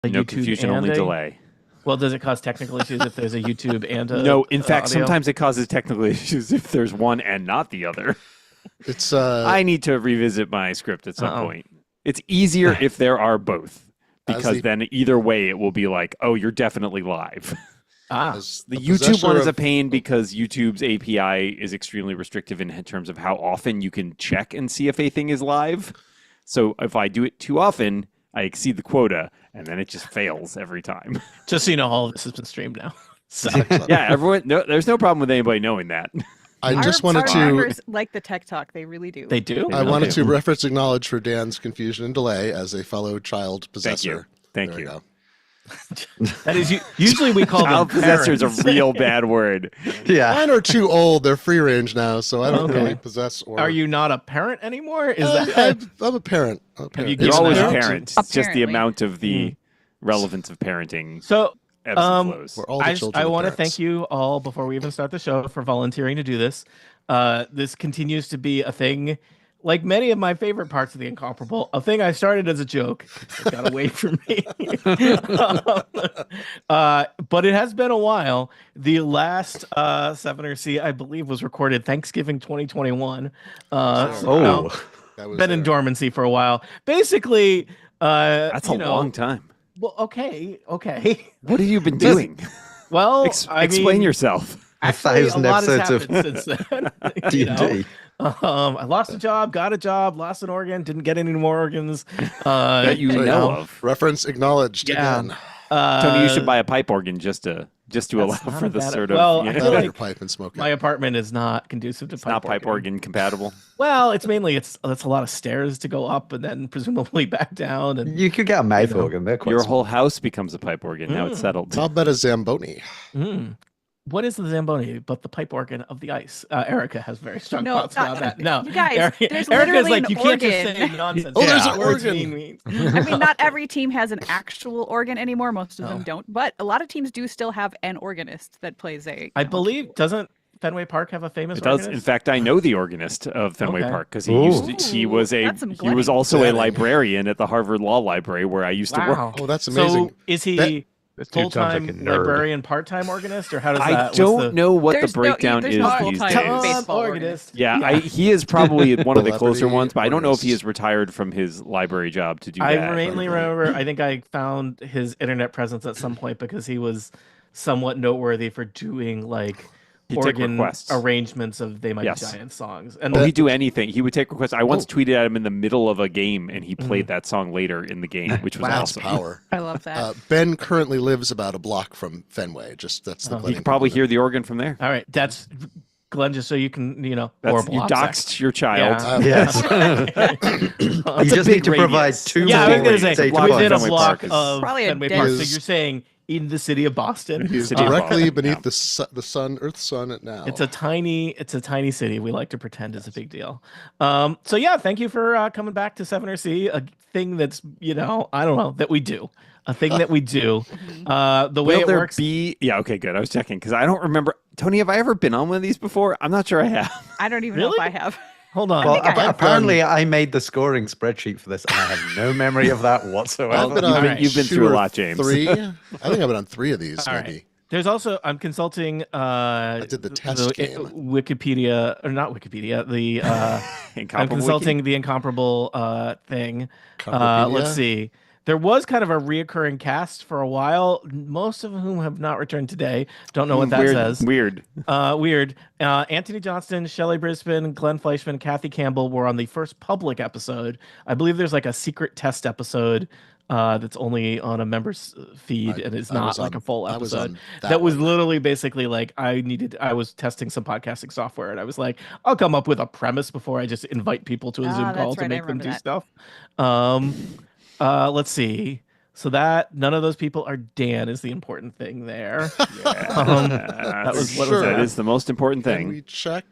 A No YouTube confusion, and only a- delay. Well, does it cause technical issues if there's a YouTube and a No, in fact, audio? sometimes it causes technical issues if there's one and not the other. It's I need to revisit my script at some Uh-oh. point. It's easier if there are both, As because the- then either way it will be like, oh, you're definitely live. as The a YouTube possessor one is a of- pain because YouTube's API is extremely restrictive in terms of how often you can check and see if a thing is live. So if I do it too often, I exceed the quota, and then it just fails every time. Just so you know, all of this has been streamed now. So Yeah, everyone. No, there's no problem with anybody knowing that. I Our- just wanted our to. members like the tech talk. They really do. they do. I wanted Okay. to reference acknowledge for Dan's confusion and delay as a fellow child possessor. Thank There we you. go. That is usually we call Child them possessor is a parents. real bad word. Yeah. Mine are too old. They're free range now, so I don't Okay. really possess or. Are you not a parent anymore? Is Uh, that I'm a parent. I'm a parent. you You're given always that a out? parent. It's just the Apparently. amount of the relevance of parenting so? ebbs and flows. We're all the children I of want to parents. thank you all before we even start the show for volunteering to do this. This continues to be a thing, like many of my favorite parts of the Incomparable. A thing I started as a joke, it got away from me. But it has been a while. The last 7RC, I believe, was recorded Thanksgiving 2021. So now That was been in there. dormancy for a while. Basically, That's a you know, long time. Well, okay. What have you been doing? Well, Explain mean, yourself. Actually, 1,000 a lot has episodes of happened since then. you know? D&D. I lost a job, got a job, lost an organ, didn't get any more organs. That you know of. Reference acknowledged Yeah. again. Tony, you should buy a pipe organ just to allow that's not for a the bad- sort of. well, you I know, feel Light like your pipe and smoke my it. apartment is not conducive to it's not pipe organ compatible. Well, it's mainly it's a lot of stairs to go up and then presumably back down. And You could get a mouth You know, organ. They're quite Your small. whole house becomes a pipe organ. Now it's settled. How about a Zamboni? What is the Zamboni but the pipe organ of the ice? Erica has very strong No, thoughts about that. No, you guys, Erica, there's Erica's literally like, an you can't just organ." say nonsense. Oh, there's Yeah, an words organ. mean. I mean, not every team has an actual organ anymore. Most of No. them don't, but a lot of teams do still have an organist that plays a. I believe doesn't Fenway Park have a famous It does. organist? In fact, I know the organist of Fenway Okay. Park because he Ooh, was that's some he was Glennie. also a Glennie. librarian at the Harvard Law Library where I used to work. Wow. Oh, that's amazing. So is he That- This dude sounds like a full-time nerd. librarian, part-time organist, or how does that? I what's don't the... know what the There's no- breakdown there's is no these full-time days. baseball organist. Yeah, he is probably one of the closer Celebrity ones, but I don't know if he organist. has retired from his library job to do I that. mainly remember. I think I found his internet presence at some point because he was somewhat noteworthy for doing like He'd take organ requests. arrangements of They Might Yes. Be Giants songs. And Oh, he'd do anything. He would take requests. I once Oh. tweeted at him in the middle of a game, and he played that song later in the game, which was That's awesome. power. I love that. Ben currently lives about a block from Fenway. Just that's the. He Glennie could probably component. hear the organ from there. all right, that's Glenn. Just so you can, or That's, you block doxed your child. Yeah. Yes. you a just big need to provide radius. 2 Yeah, I was more going to say data block within a points. Fenway block Park is- of Probably a Fenway dead- Park. So Is- you're saying in the city of Boston. He's City of directly Boston, beneath yeah. the sun, Earth's sun at now. It's a tiny city. We like to pretend it's a big deal. So yeah, thank you for coming back to 7RC, a thing that's I don't know that we do, a thing that we do. The way Will it there works. be? Yeah, okay, good. I was checking because I don't remember. Tony, have I ever been on one of these before? I'm not sure I have. I don't even know Really? if I have. Hold on. Well, think I have apparently I made the scoring spreadsheet for this, and I have no memory of that whatsoever. I've been You've on been- you've been 2 through a or lot, James. 3. I think I've been on 3 of these. All maybe. right. There's also I'm consulting. I did the test game. Wikipedia or not Wikipedia. The I'm Incomparable consulting the Incomparable thing. Comparpedia? Let's see. There was kind of a reoccurring cast for a while, most of whom have not returned today. Don't know what that Weird, says. Weird. Weird. Anthony Johnston, Shelley Brisbane, Glenn Fleischman, Kathy Campbell were on the first public episode. I believe there's like a secret test episode that's only on a member's feed and it's I not was like on- a full I was episode. on That, that was one. literally basically like I was testing some podcasting software and I was like, I'll come up with a premise before I just invite people to a Zoom that's call to right, I make them remember do that. stuff. Let's see. So that none of those people are Dan is the important thing there. That was what was that that? is the most important Can thing. we check?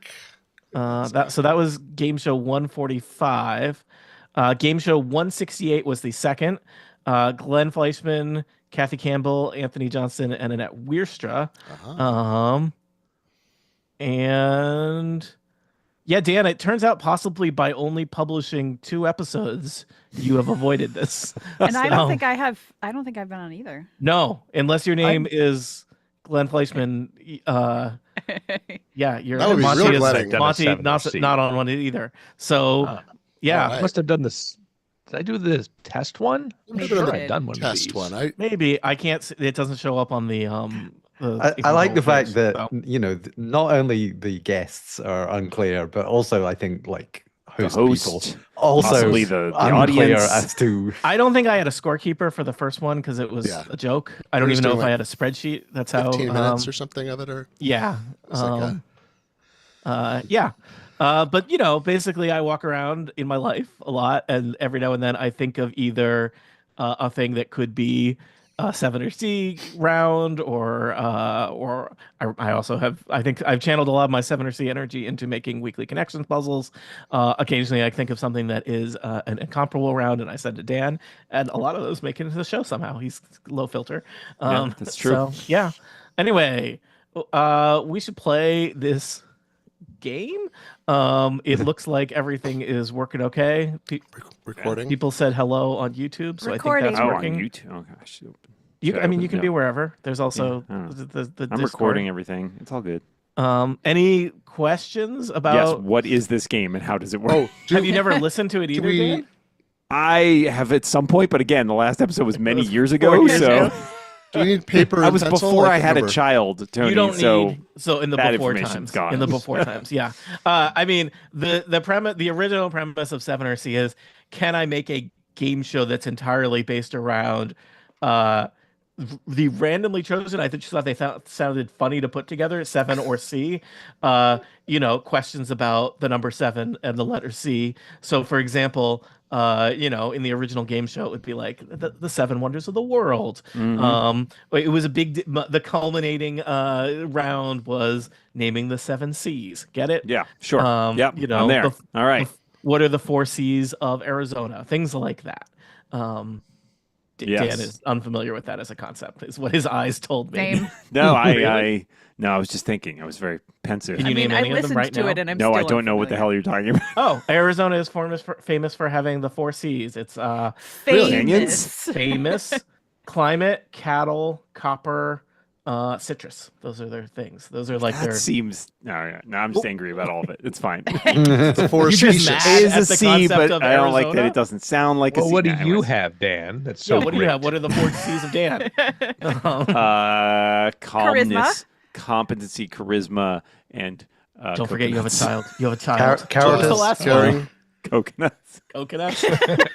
That was game show 145. Game show 168 was the second. Glenn Fleischman, Kathy Campbell, Anthony Johnston, and Annette Wierstra. Uh-huh. And Yeah, Dan, it turns out possibly by only publishing 2 episodes, you have avoided this. And I don't So- think I have. I don't think I've been on either. No, unless your name is Glenn Fleischman. Yeah, you're That would be Monty real is Glenning. Done a Monty 7 not, C. not on one either. So Ah. yeah, Alright. I must have done this. Did I do the test one? I'm Maybe sure you I've did. done one of test these. one. I maybe I can't. It doesn't show up on the. I like the fact page, that so. not only the guests are unclear, but also I think like The host, people host, also possibly the unclear audience. as to. I don't think I had a scorekeeper for the first one because it was Yeah. a joke. I don't We're even just know if doing, I like, had a spreadsheet. That's how. 15 minutes or something of it, or Yeah. it's like Yeah. But basically I walk around in my life a lot, and every now and then I think of either a thing that could be a 7 or C round, or I also have, I think I've channeled a lot of my 7 or C energy into making weekly connections puzzles. Occasionally I think of something that is an incomparable round, and I send to Dan, and a lot of those make it into the show somehow. He's low filter. Yeah, that's true. So, yeah. Anyway, we should play this game. It looks like everything is working okay. recording. People said hello on YouTube, so Recording. I think Oh, that's on working. YouTube. Oh gosh. You, Should I mean, open- you can yeah. be wherever. There's also Yeah, I don't the I'm Discord. recording everything. It's all good. Any questions Yes. about? What is this game and how does it work? Oh, Have you never listened to it do either, we? Dan? I have at some point, but again, the last episode was many was years 4 ago, years so ago. Do we need paper? I and was pencil? before I can't had a remember. child, Tony. You don't so need in the that before information's times. gone. In the before times, yeah. I mean, the premise, the original premise of 7RC is: can I make a game show that's entirely based around the randomly chosen? I just thought they sounded funny to put together, 7 or C. Questions about the number 7 and the letter C. So, for example, in the original game show, it would be like the 7 wonders of the world. Mhm. It was a big. The culminating round was naming the 7 C's. Get it? yeah, sure. Yep, you know, I'm there. the- all right. What are the 4 C's of Arizona? Things like that. Dan Yes. is unfamiliar with that as a concept, is what his eyes told me. Same. No, Really? I was just thinking. I was very pensive. Can I you mean, name I any of them listened right to now? it, and I'm no, I still don't know what the unfamiliar. hell you're talking about. Oh, Arizona is famous for having the 4 C's. It's Really? Famous. famous, climate, cattle, copper, citrus. Those are their things. Those are like That their. seems. No, I'm just angry about all of it. It's fine. The four You just species. mad? It is at a the C, concept but of I don't like that Arizona? it doesn't sound like a Well, C. what do Nah, you anyways. have, Dan? That's so Yeah, what do you great. have? What are the 4 C's of Dan? Calmness, competency, charisma, and Don't forget you have a coconuts. child. You have a child. Car- What was the Cowardice, last one? Caring. Coconuts. Coconut.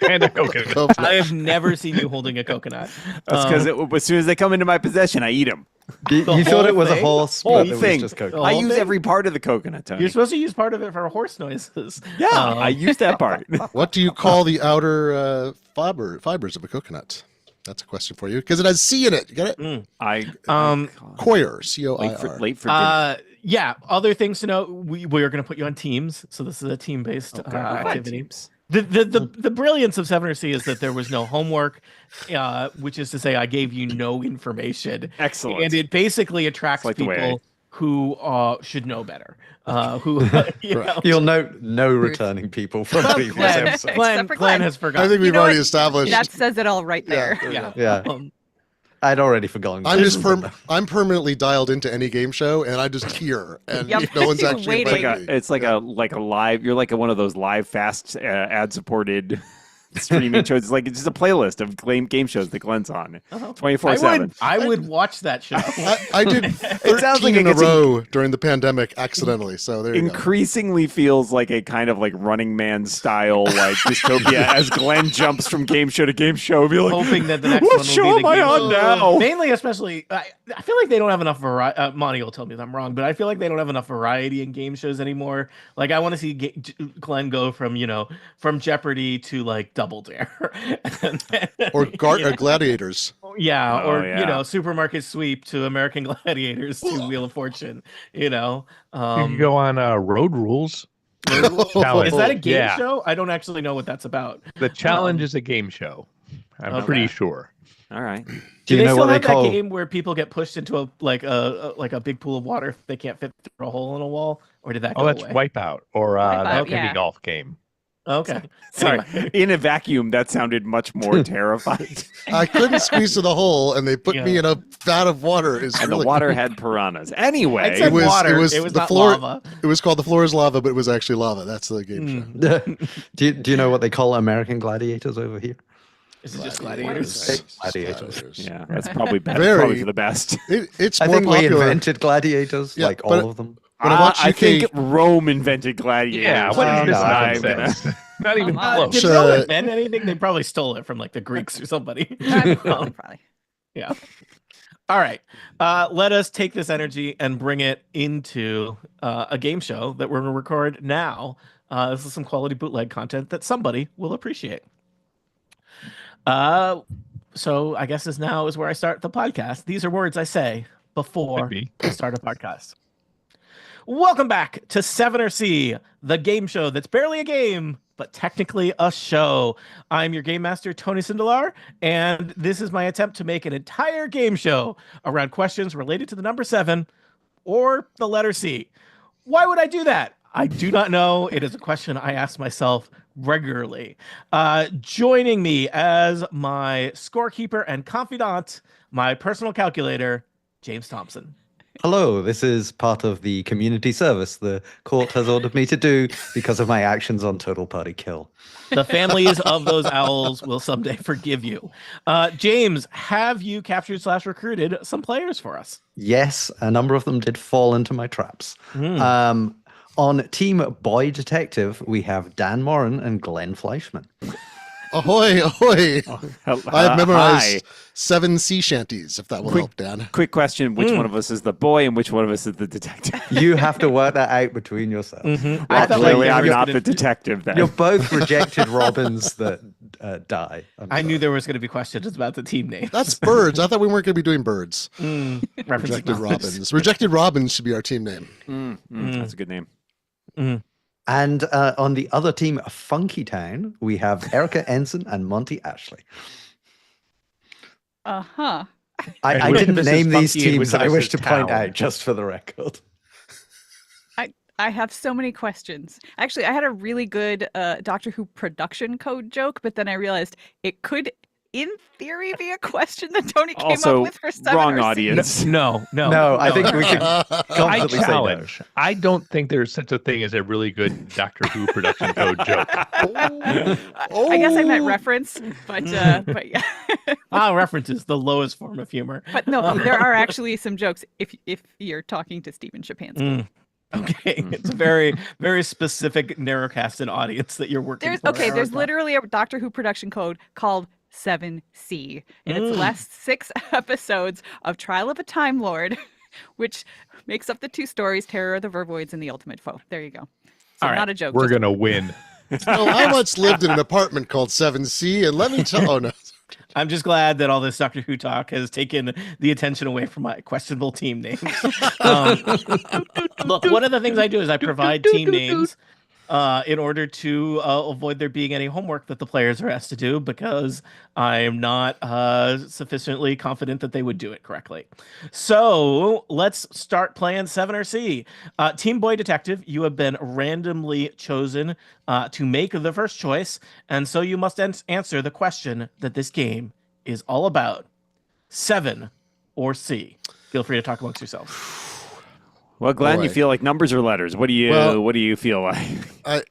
And a coconut. Coconut. I have never seen you holding a coconut. That's because as soon as they come into my possession, I eat them. You, The you thought whole it was a thing? horse, Whole but it was thing. just The coconut. I whole use thing? every part of the coconut, Tony. You're supposed to use part of it for horse noises. Yeah, I use that part. What do you call the outer fibers of a coconut? That's a question for you because it has C in it. You get it? I Coir, C-O-I-R. late for dinner. Yeah. Other things to know: we are going to put you on teams, so this is a team-based Okay, activity. teams. The brilliance of 7RC is that there was no homework, which is to say, I gave you no information, Excellent. and it basically attracts like the way people who should know better. Who you know, You'll note no returning people from previous Glenn, episodes. Glenn, Except for Glenn Glenn. has I forgotten. think we've know already what? established. That says it all right Yeah, there. Yeah. Yeah, Um, I'd already forgotten. I'm this. just I'm permanently dialed into any game show, and I just hear, and Yep. no one's actually Waiting. inviting me. It's like a live. You're like one of those live fast ad supported streaming shows. It's just a playlist of game shows that Glenn's on 24/7. I would watch that show. I did 13 sounds like in it a gets row during the pandemic accidentally. So there you go. Increasingly feels like a kind of like Running Man style like dystopia as Glenn jumps from game show to game show. Be like, Hoping that the next what one will show be am the I game on show. now? Mainly, especially, I feel like they don't have enough variety. Monty will tell me if I'm wrong, but I feel like they don't have enough variety in game shows anymore. Like, I want to see Glenn go from from Jeopardy to like Double Dare, Or gladiators. yeah, Oh, or yeah. Supermarket Sweep to American Gladiators to Wheel of Fortune. You can go on Road Rules. Challenge. Is that a game Yeah. show? I don't actually know what that's about. The challenge is a game show. I'm Okay. pretty sure. All right. Do you they know still what they have that call? game where people get pushed into a big pool of water if they can't fit through a hole in a wall, or did that Oh, go that's away? Wipeout or Wipeout, that yeah. mini golf game. Okay, Sorry. Anyway. In a vacuum, that sounded much more terrifying. I couldn't squeeze to the hole, and they put me Yeah. in a vat of water. It's And really... the water had piranhas. Anyway, I said water. It was the not floor. lava. It was called The Floor is Lava, but it was actually lava. That's the game show. Do you know what they call American gladiators over here? This is just gladiators. Gladiators. yeah, that's probably Very- probably for the best. It's I more think we popular. invented gladiators, Yeah, like but- all of them. When I watch I UK think Rome invented gladiators. Yeah, what is this no, I'm nonsense? Not even Come on. close. Did Sure. Rome invent anything? They probably stole it from like the Greeks or somebody. Probably. Yeah. All right. Let us take this energy and bring it into a game show that we're going to record now. This is some quality bootleg content that somebody will appreciate. So I guess this now is where I start the podcast. These are words I say before Could be. I start a podcast. Welcome back to 7 or C, the game show that's barely a game, but technically a show. I'm your game master, Tony Sindelar, and this is my attempt to make an entire game show around questions related to the number 7 or the letter C. Why would I do that? I do not know. It is a question I ask myself regularly. Joining me as my scorekeeper and confidant, my personal calculator, James Thompson. Hello, this is part of the community service the court has ordered me to do because of my actions on Total Party Kill. The families of those owls will someday forgive you. James, have you captured / recruited some players for us? Yes, a number of them did fall into my traps. On Team Boy Detective, we have Dan Moran and Glenn Fleischman. Ahoy, ahoy! I have memorized hi. 7 sea shanties, if that will help, Dan. Quick question: which one of us is the boy, and which one of us is the detective? You have to work that out between yourselves. I felt Clearly, like I'm you were not the gonna- detective. Then You're both rejected Robins that die. I knew there was going to be questions about the team name. That's birds. I thought we weren't going to be doing birds. Referencing Rejected mouse. Robins. Rejected Robins should be our team name. That's a good name. And on the other team, Funky Town, we have Erica Ensign and Monty Ashley. Uh-huh. I And didn't this is name these Funky and teams. I this wish is to point Town. out, just for the record. I have so many questions. Actually, I had a really good Doctor Who production code joke, but then I realized it could, in theory, be a question that Tony came Also, up with for 7 wrong or C. audience. No. No, I think we can I confidently say no. challenge. I don't think there's such a thing as a really good Doctor Who production code joke. I guess I meant reference, but yeah. References, the lowest form of humor. But no, there are actually some jokes if you're talking to Stephen Shapansky. Okay, it's a very, very specific narrowcasted audience that you're working for. There's Erica. literally a Doctor Who production code called 7C, and it's the last 6 episodes of Trial of a Time Lord, which makes up the 2 stories, Terror of the Vervoids and The Ultimate Foe. There you go. So All right. not a joke. We're just- gonna win. No, I once lived in an apartment called 7C, and let me tell. Oh no, I'm just glad that all this Doctor Who talk has taken the attention away from my questionable team names. Look, one of the things I do is I provide team names in order to avoid there being any homework that the players are asked to do, because I am not sufficiently confident that they would do it correctly. So let's start playing 7 or C. Team Boy Detective, you have been randomly chosen to make the first choice, and so you must answer the question that this game is all about: 7 or C. Feel free to talk amongst yourselves. Well, Glenn, you Boy. feel like numbers or letters? What do you Well- What do you feel like?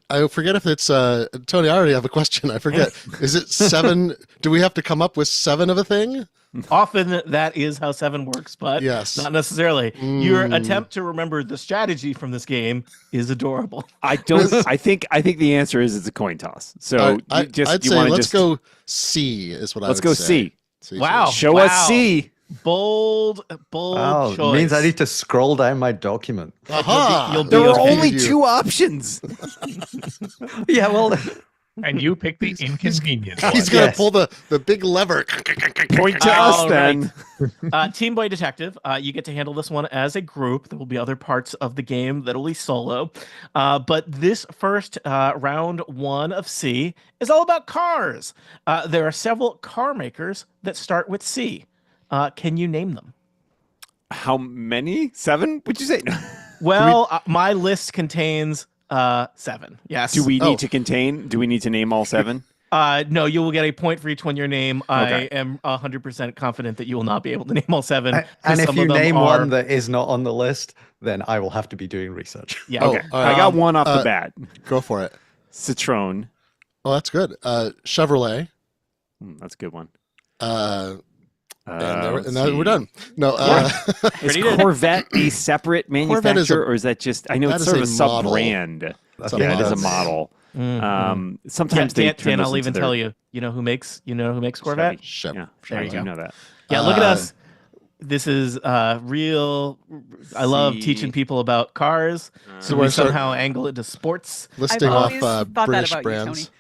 I forget if it's Tony. I already have a question. I forget. Is it 7? Do we have to come up with 7 of a thing? Often that is how 7 works, but Yes. not necessarily. Your attempt to remember the strategy from this game is adorable. I don't. I think the answer is it's a coin toss. So I'd you say want to let's just go C. Is what I let's would go say. C. Wow. Show us C. Bold Oh, choice. means I need to scroll down my document. Aha! You'll be There are okay. only 2 options. Yeah, well, And you pick the inconvenient He's one. gonna Yes. pull the big lever. Point to us All then. Team Boy Detective, you get to handle this one as a group. There will be other parts of the game that will be solo. But this first round one of C is all about cars. There are several car makers that start with C. Can you name them? How many? 7? Would you say? Well, my list contains 7. Yes. Do we Oh. need to contain? Do we need to name all 7? No, you will get a point for each one you name. I Okay. am 100% confident that you will not be able to name all 7. 'cause And if some you of them name are- one that is not on the list, then I will have to be doing research. yeah. Oh, Okay. all right. I got one off the bat. Go for it. Citroen. Oh, that's good. Chevrolet. That's a good one. And Let's now we're see. done. No, Is Pretty good. Corvette a separate Corvette is a- manufacturer, or is that just? I know that it's is sort of a a sub model. brand. That's a Yeah, it is a model. model. Mhm. Sometimes they Dan, turn those I'll even into tell their- you. You know who makes Corvette? Chevy. Yeah, There I you do go. know that. Yeah, look at Uh, us. This is real. I love See. teaching people about cars. So So we're we start- somehow angle it to sports. listing I've off always thought that British about you, brands.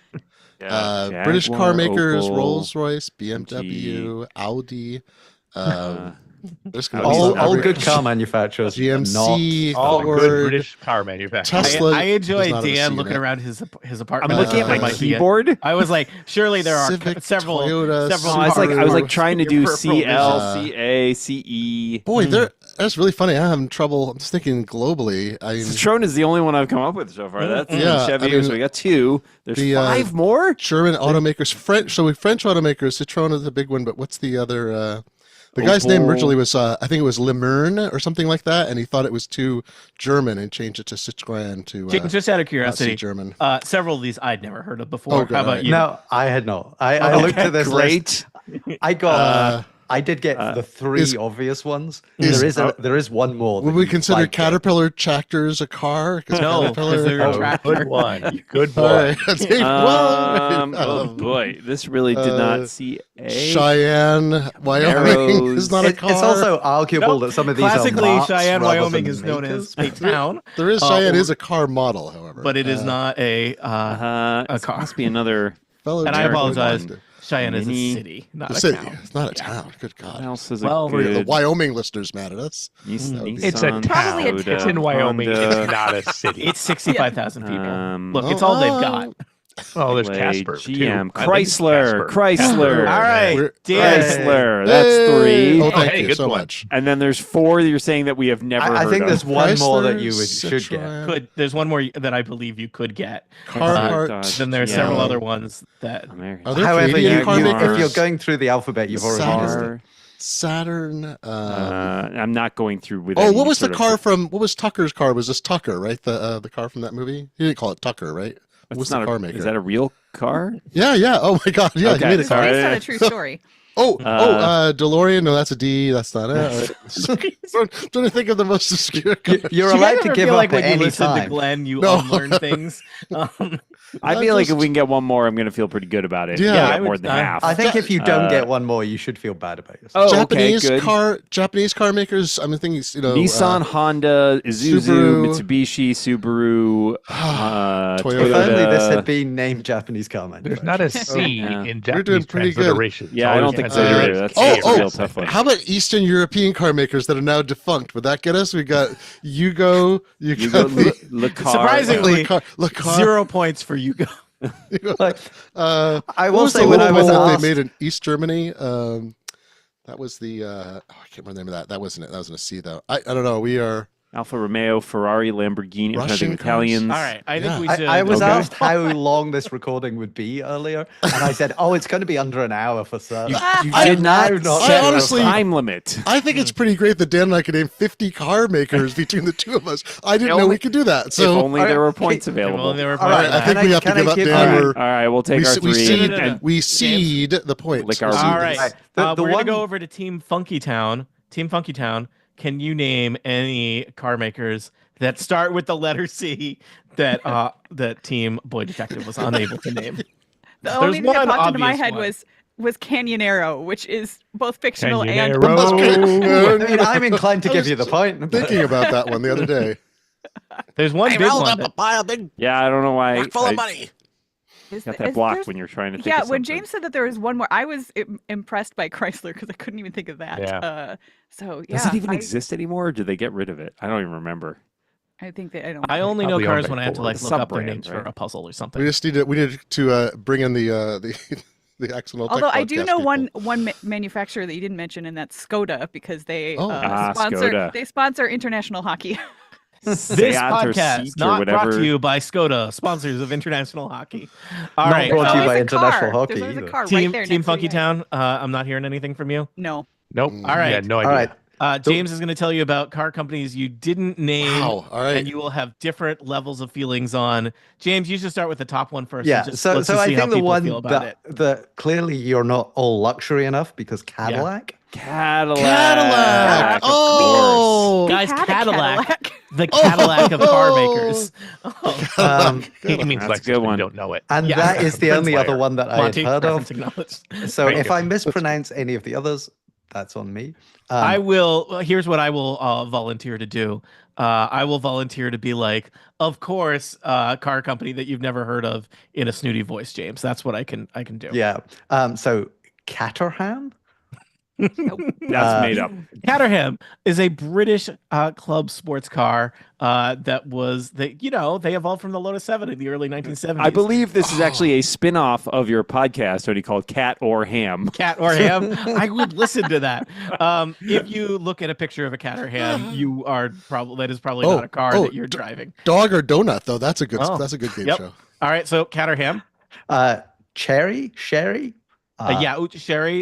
Yeah, British car Jaguar, makers: Opel, Rolls-Royce, BMW, Audi. There's gonna be Audi. All some All good car manufacturers. GMC, All Ford, good British car manufacturers. Tesla. I enjoy is not a Dan C looking in it. around his I'm apartment. looking at my Might be it. keyboard. I was like, surely there are Civic, several Toyota, several. Oh, I was cars like trying to in do your peripheral vision. CL, Uh, CA, CE. Boy, that's really funny. I'm having trouble. I'm just thinking globally. I mean, Citroen is the only one I've come up with so far. That's Yeah, Chevy. I mean, so we got 2. There's the, 5 more. German automakers, French. So French automakers, Citroen is the big one, but what's the other? The guy's name Opel. originally was, I think it was Le Mern or something like that, and he thought it was too German and changed it to Citroën to Just out of not see curiosity, German. several of these I'd never heard of before. Oh, good, How about alright. you? No, I had not. I looked at this list. Great. I got. I did get the 3 is- obvious ones. is- there is one more. Would that we you consider might get. Caterpillar tractors a car? 'Cause No, Caterpillar- 'cause they're a Oh, tractor. good one. Good boy. All right. Oh boy, this really did not see a Cheyenne, Wyoming is not a car. It's also arguable that some of these Classically, are marks Cheyenne, rather Wyoming than is known makers. as a town, There is Cheyenne is a car model, however. but it is not a a car. Must be another. Fellow and I American apologize. one. Cheyenne is a Mini- city, not The a city. town. It's not a town. Good What God. else is Well, a The good? Wyoming listeners mad at us. Nis- It's a Nissan, Probably a town. town. It's in Wyoming. Honda. It's not a city. It's 65,000 people. Look, it's oh, all they've got. Oh, there's Chevrolet, Casper. GM, too. I think Chrysler, Casper. Chrysler. All right, We're- Dan. Chrysler. That's 3. Oh, thank hey, you good so one. much. And then there's 4 that you're saying that we have never I heard think of. there's one more that Chrysler, you should get. Citroën, There's one more that I believe you could get. Carhartt. Dodge, Then there are GM, several other ones that. American. Are there However, Canadian car if makers? you're going through the alphabet, you've already Saturn. missed it. Car. Saturn. I'm not going through with. Oh, any what was the sort of- car from? What was Tucker's car? Was this Tucker, right? The car from that movie. He didn't call it Tucker, right? What was That's the not car a, maker? Is that a real car? Yeah, yeah. Oh my God, yeah. Okay, He made a It's car. sorry. based on a true story. DeLorean. No, that's a D. That's not it. I'm trying to think of the most obscure. Car. You're Do you allowed guys to ever give feel up like at when you any listen to time. Glenn, you No. unlearn things? I I feel like if just- we can get one more, I'm going to feel pretty good about it. Yeah. We Yeah, get I more would- than I- half. I think if you don't Uh, get one more, you should feel bad about yourself. Oh, Japanese okay, good. Japanese car makers. I'm thinking, Nissan, Honda, Isuzu, Subaru. Mitsubishi, Subaru, Toyota. If Toyota. only this had been named Japanese car There's manufacturers. not a C Yeah. in We're Japanese doing pretty good. transliteration. It's Yeah, I always don't think so transliterated either. as That's K a or real something. tough one. How about Eastern European car makers that are now defunct? Would that get us? We got Yugo. You You go got the Le Car. Surprisingly, Le Car. 0 points for you. Like, Uh, I what will was say the when I little was one that asked, they made in East Germany. That was the I can't remember the name of that. That wasn't it. That was in a C though. I don't know. We are Alfa Romeo, Ferrari, Lamborghini, I'm trying to Russian think cars. Italians. All right, I Yeah. think we should. I was Okay. asked how long this recording would be earlier, and I said, "Oh, it's going to be under an hour for certain." You I- did not I set honestly- a time limit. I think it's pretty great that Dan and I could name 50 car makers between the two of us. I didn't know only- we could do that. If So only all there right, were points keep- available. Well, they were All right, I think can we have to can give I up give Dan. you- We're- All right, we'll take our we 3. seed No, no, no. and we seed the points. Lick our We'll seed All wounds. right, Right. we're The gonna one- go over to Team Funky Town. Team Funky Town. Can you name any car makers that start with the letter C that that Team Boy Detective was unable to name? The only thing that one popped into my obvious head one. was Canyonero, which is both fictional and Canyonero. I mean, I'm inclined to give you the point. but- Thinking about that one the other day. There's one big one. that- buy a big Yeah, I don't know why. full of money. Got that blocked when you're trying to think Yeah, of when something. James said that there was one more, I was impressed by Chrysler because I couldn't even think of that. Yeah. So yeah, Does it even I, exist anymore, or did they get rid of it? I don't even remember. I think that I don't. I only know Probably owned cars by when I have to Ford. like look up their Sub-brand, names for right? a puzzle or We something. just need to bring in the the Accidental Tech Although I do podcast know people. one manufacturer that you didn't mention, and that's Skoda, because they Oh. Skoda. sponsor international hockey. This Seat or podcast Seat or not brought whatever. to you by Skoda, sponsors of international hockey. All Not right, brought to you There's by always a international car. hockey There's always a either. car Team right there. Team next to Funky you guys. Town. I'm not hearing anything from you. No. Nope. All right. Yeah, no All idea. right. James is going to tell you about car companies you didn't name, Wow. All right. and you will have different levels of feelings on. James, you should start with the top one first. Yeah, and just, so let's so just I see how think the people one feel about it. that clearly you're not all luxury enough because Cadillac. Cadillac. Of Oh, Guys, Had a Cadillac, the Cadillac of car makers. Oh, Um, He means That's a Lexus, good but one. you don't know it. and Yeah. that is the Prince only other Wire. one that I Monty, had heard reference of. acknowledged. So Thank if you. I mispronounce any of the others, that's on me. I will. Here's what I will volunteer to do. I will volunteer to be like, of course, car company that you've never heard of in a snooty voice, James. That's what I can do. Yeah. So Caterham. That's made up. Caterham is a British club sports car that was they evolved from the Lotus 7 in the early 1970s. I believe this is actually a spin-off of your podcast, Tony, called Cat or Ham. Cat or ham. I would listen to that. If you look at a picture of a cat or ham, that is probably not a car that you're driving. Dog or donut though. That's a good. Oh. That's a good game Yep. show. All right, so cat or ham. Sherry. Chery, Chery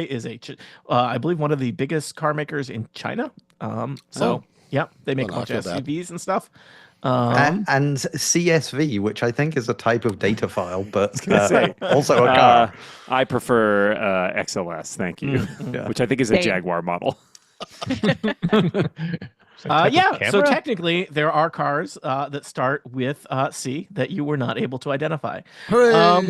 is I believe one of the biggest car makers in China. They make a Well, bunch I of feel bad. SUVs and stuff. And CSV, which I think is a type of data file, but say, also a car. I prefer XLS, thank you, Yeah. which I think is a Same. Jaguar model. Some type of So camera? technically, there are cars that start with C that you were not able to identify. Hooray! Oh,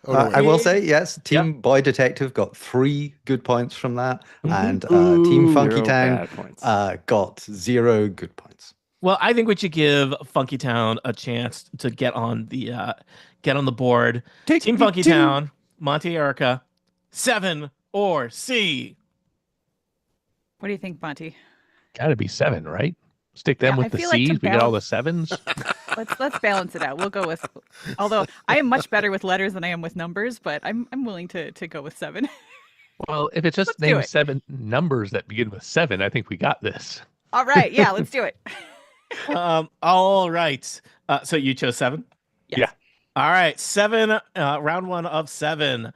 no, I wait. will say, yes, Team Boy Detective got 3 good points from that, and Team Funky 0 Town bad points. got 0 good points. Well, I think we should give Funky Town a chance to get on the board. Team Funky Town, Monty Erica, 7 or C. What do you think, Monty? Gotta be 7, right? Stick them Yeah, I with the feel like to C's. We got all the balance- 7s. Let's balance it out. We'll go with. Although I am much better with letters than I am with numbers, but I'm willing to go with 7. Well, if it's just Let's do name it. 7 numbers that begin with 7, I think we got this. All right, yeah, let's do it. All right. So you chose 7? Yes. Yeah. All right. 7, round 1 of 7.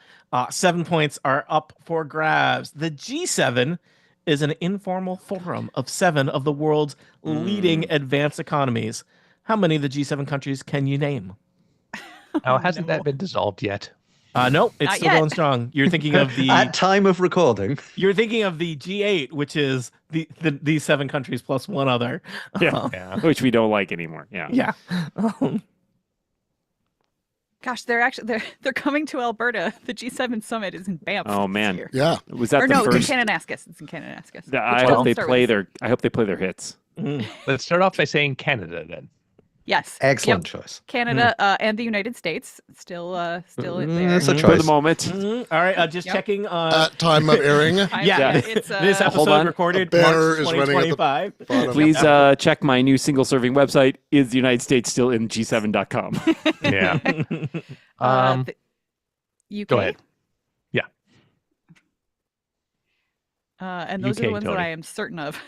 7 points are up for grabs. The G7 is an informal forum of 7 of the world's leading advanced economies. How many of the G7 countries can you name? Now, hasn't no. that been dissolved yet? No, it's Not still yet. going strong. You're thinking of At time of recording, you're thinking of the G8, which is these 7 countries plus one other. Yeah. Yeah. Which we don't like anymore. Yeah. Yeah. Gosh, they're coming to Alberta. The G7 summit is in Banff. Oh, this man. year. Yeah. Was that Or the no, first? it's in Kananaskis. It's in Kananaskis. I Which hope one? they Start play with- I hope they play their hits. Mm. Let's start off by saying Canada then. Yes. excellent Yep. choice. Canada and the United States still in there. It's a Mhm. For the choice. moment. Mhm. All right. Just Yep. checking. At time of airing. Yeah. It's This Hold episode on. recorded banner March is running at the 2025. bottom. Please check my new single serving website. Is the United States still in G7.com? Yeah. the UK. Go ahead. Yeah. And those are UK, the ones that Tony. I am certain of.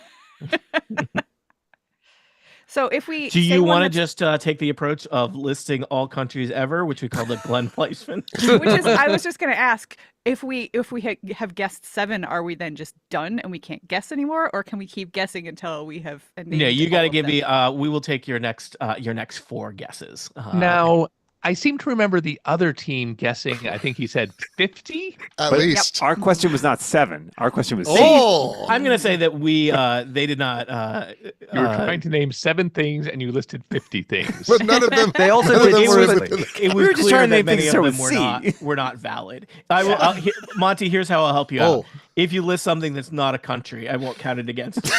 So if we Do say you one want to that's- just take the approach of listing all countries ever, which we call the Glenn Fleischman? which is I was just going to ask if we have guessed 7, are we then just done and we can't guess anymore, or can we keep guessing until we have? Yeah, you got to give me. them? We will take your next 4 guesses. Now, I seem to remember the other team guessing, I think he said 50? At But- least. Our question was not 7. Our question was 6. Oh. I'm gonna say that they did not. You were trying to name 7 things and you listed 50 things. But none of them. They also none of did them were within- within the- It was We were just clear trying to that name many things of start them with C. were not valid. I will, Monty. Here's how I'll help you out. Oh. if you list something that's not a country, I won't count it against you.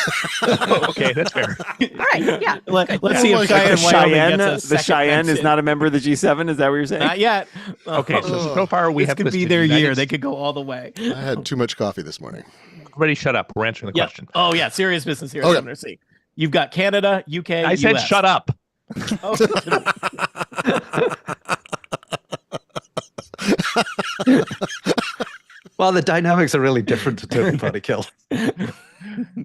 Okay, that's fair. All right. Yeah. Let's see if Like Cheyenne, Wyoming Cheyenne, gets a the second Cheyenne is mention. not a member of the G7. Is that what you're saying? Not yet. Okay, so far we this have could be listed their United year. They could go all the way. I had too much coffee this morning. Everybody shut up. We're answering the Yeah. question. Oh yeah, serious business here. Okay. Governor C. You've got Canada, UK. I said US. shut up. Oh. Well, the dynamics are really different to Turkey Party Kill.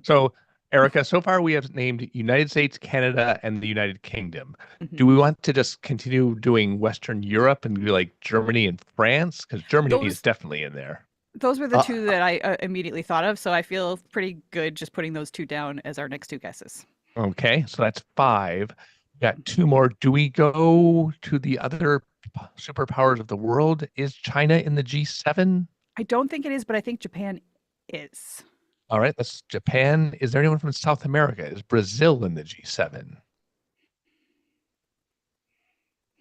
So, Erica, so far we have named United States, Canada, and the United Kingdom. Mhm. Do we want to just continue doing Western Europe and do like Germany and France? Because Germany Those- is definitely in there. Those were the two that I immediately thought of, so I feel pretty good just putting those two down as our next two guesses. Okay, so that's 5. We got 2 more. Do we go to the other superpowers of the world? Is China in the G7? I don't think it is, but I think Japan is. All right, that's Japan. Is there anyone from South America? Is Brazil in the G7?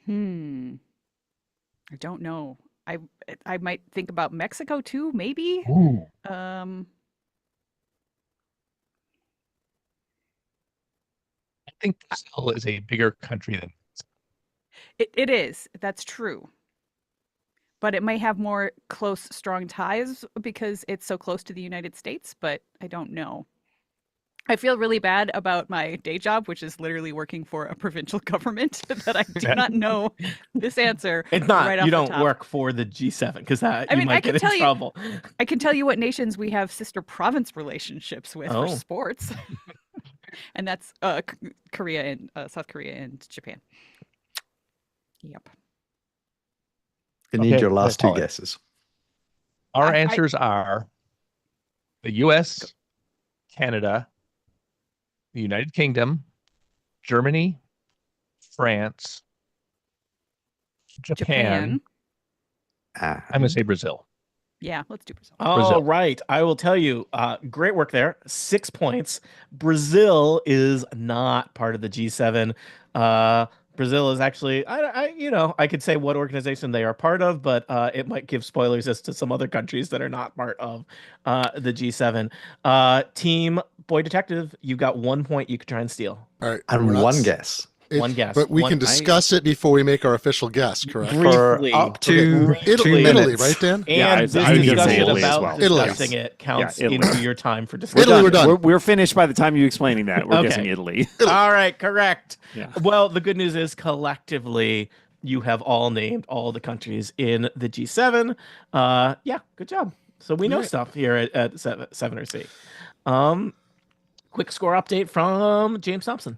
I don't know. I might think about Mexico too, maybe. Ooh. Um, I think Brazil is a bigger country than it is. That's true. But it may have more close, strong ties because it's so close to the United States, but I don't know. I feel really bad about my day job, which is literally working for a provincial government, that I do not know this answer. It's not. right off You the don't top. work for the G7 because that I you mean, I might can get tell in you- trouble. I can tell you what nations we have sister province relationships with Oh. for sports, and that's Korea and South Korea and Japan. Yep. You need Okay, your last I 2 follow. guesses. Our I- answers are the US, Canada, the United Kingdom, Germany, France, Japan. Ah, I'm going to say Brazil. Yeah, let's do Brazil. All Brazil. right, I will tell you. Great work there. 6 points. Brazil is not part of the G7. Brazil is actually, I could say what organization they are part of, but it might give spoilers as to some other countries that are not part of the G7. Team Boy Detective, you've got 1 point you could try and steal. All right. and we're not 1 s- guess. One guess. But we One- can discuss it before we make our official guess, correct? Briefly. For up to Okay, 2 Italy, minutes. right, Dan? And Yeah, I this was gonna say discussion Italy as about well. Italy. discussing it counts Italy. into your time for Italy, discussion. we're done. We're finished by the time you explaining that. We're Okay. guessing Italy. All right, correct. Yeah. Well, the good news is collectively you have all named all the countries in the G7. Yeah, good job. So we know Alright. stuff here at 7 or C. Quick score update from James Thompson.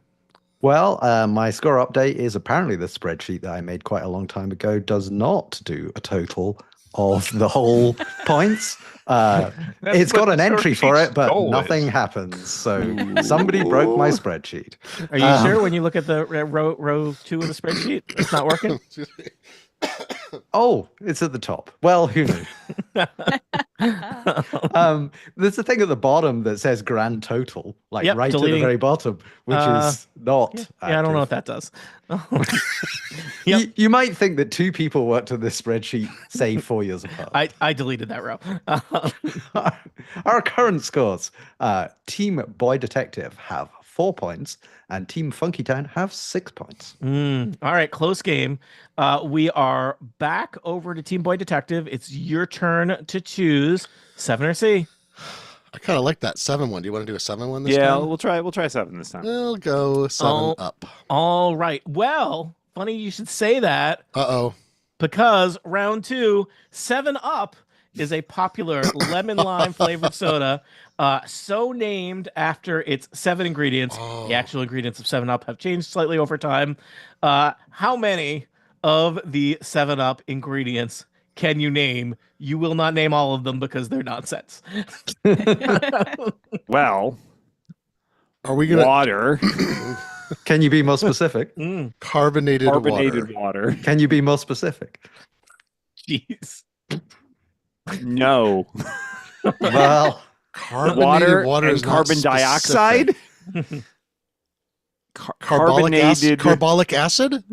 Well, my score update is apparently the spreadsheet that I made quite a long time ago does not do a total of the whole points. It's got what an the entry for spreadsheet's it, but goal nothing is. happens. So somebody broke my spreadsheet. Are you sure when you look at the row 2 of the spreadsheet, it's not working? Oh, it's at the top. Well, who knew? There's a thing at the bottom that says grand total, like Yep, right at deleting. the very bottom, which is not. Yeah, I don't know what active. that does. Yep. You might think that 2 people worked on this spreadsheet, say 4 years apart. I deleted that row. Our current scores: Team Boy Detective have 4 points, and Team Funky Town have 6 points. All right, close game. We are back over to Team Boy Detective. It's your turn to choose 7 or C. I kind of like that 7 one. Do you want to do a 7 one this Yeah, time? we'll try 7 this time. We'll go 7 Oh. up. All right. Well, funny you should say that Uh-oh. because round 2, 7 Up is a popular lemon lime flavored soda, so named after its 7 ingredients. Oh. The actual ingredients of 7 Up have changed slightly over time. How many of the 7 Up ingredients can you name? You will not name all of them because they're nonsense. Well, Are we going to water, Can you be more specific? carbonated water? carbonated water. Can you be more specific? Jeez. No, Well, Carbonated water and is not carbon specific. dioxide. Carbolic carbolic acid?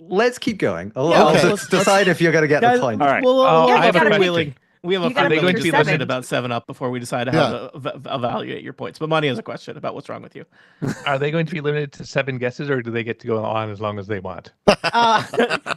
let's keep going. Yeah, I'll okay. just decide if you're going to get Guys, the point. All right. We'll I have a go question. freewheeling. We have a You gotta pick your discussion seven. about 7-Up before we decide how to evaluate your points. But Money has a question about what's wrong with you. Are they going to be limited to 7 guesses, or do they get to go on as long as they want?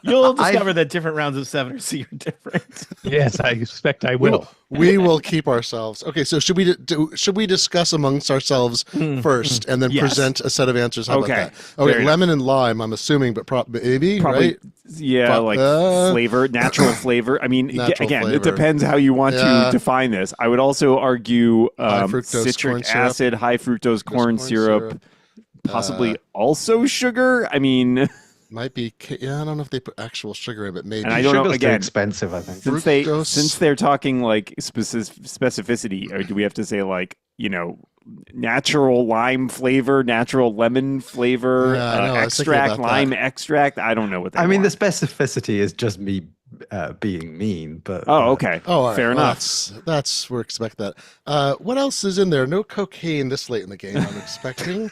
You'll discover that different rounds of 7 or C are different. Yes, I expect I will. We will keep ourselves. Okay, so should we discuss amongst ourselves first and then Yes. present a set of answers? How Okay, about that? fair Okay, enough. lemon and lime. I'm assuming, but maybe Probably, right. yeah, But, like flavor, natural flavor. I mean, Natural again, flavor. it depends how you want Yeah. to define this. I would also argue High fructose corn citric syrup. acid, high fructose corn syrup, possibly also sugar. I mean, Might be. Yeah, I don't know if they put actual sugar in, but maybe. And I don't know, Sugar's too again, expensive, I think. Fructose. since they're talking like specificity, or do we have to say like, natural lime flavor, natural lemon flavor, Yeah, I know, I was thinking extract, about lime that. extract? I don't know what they I mean, the want. specificity is just me being mean, but Oh, okay. Oh, all right. Fair Well, enough. That's we expect that. What else is in there? No cocaine this late in the game. I'm expecting.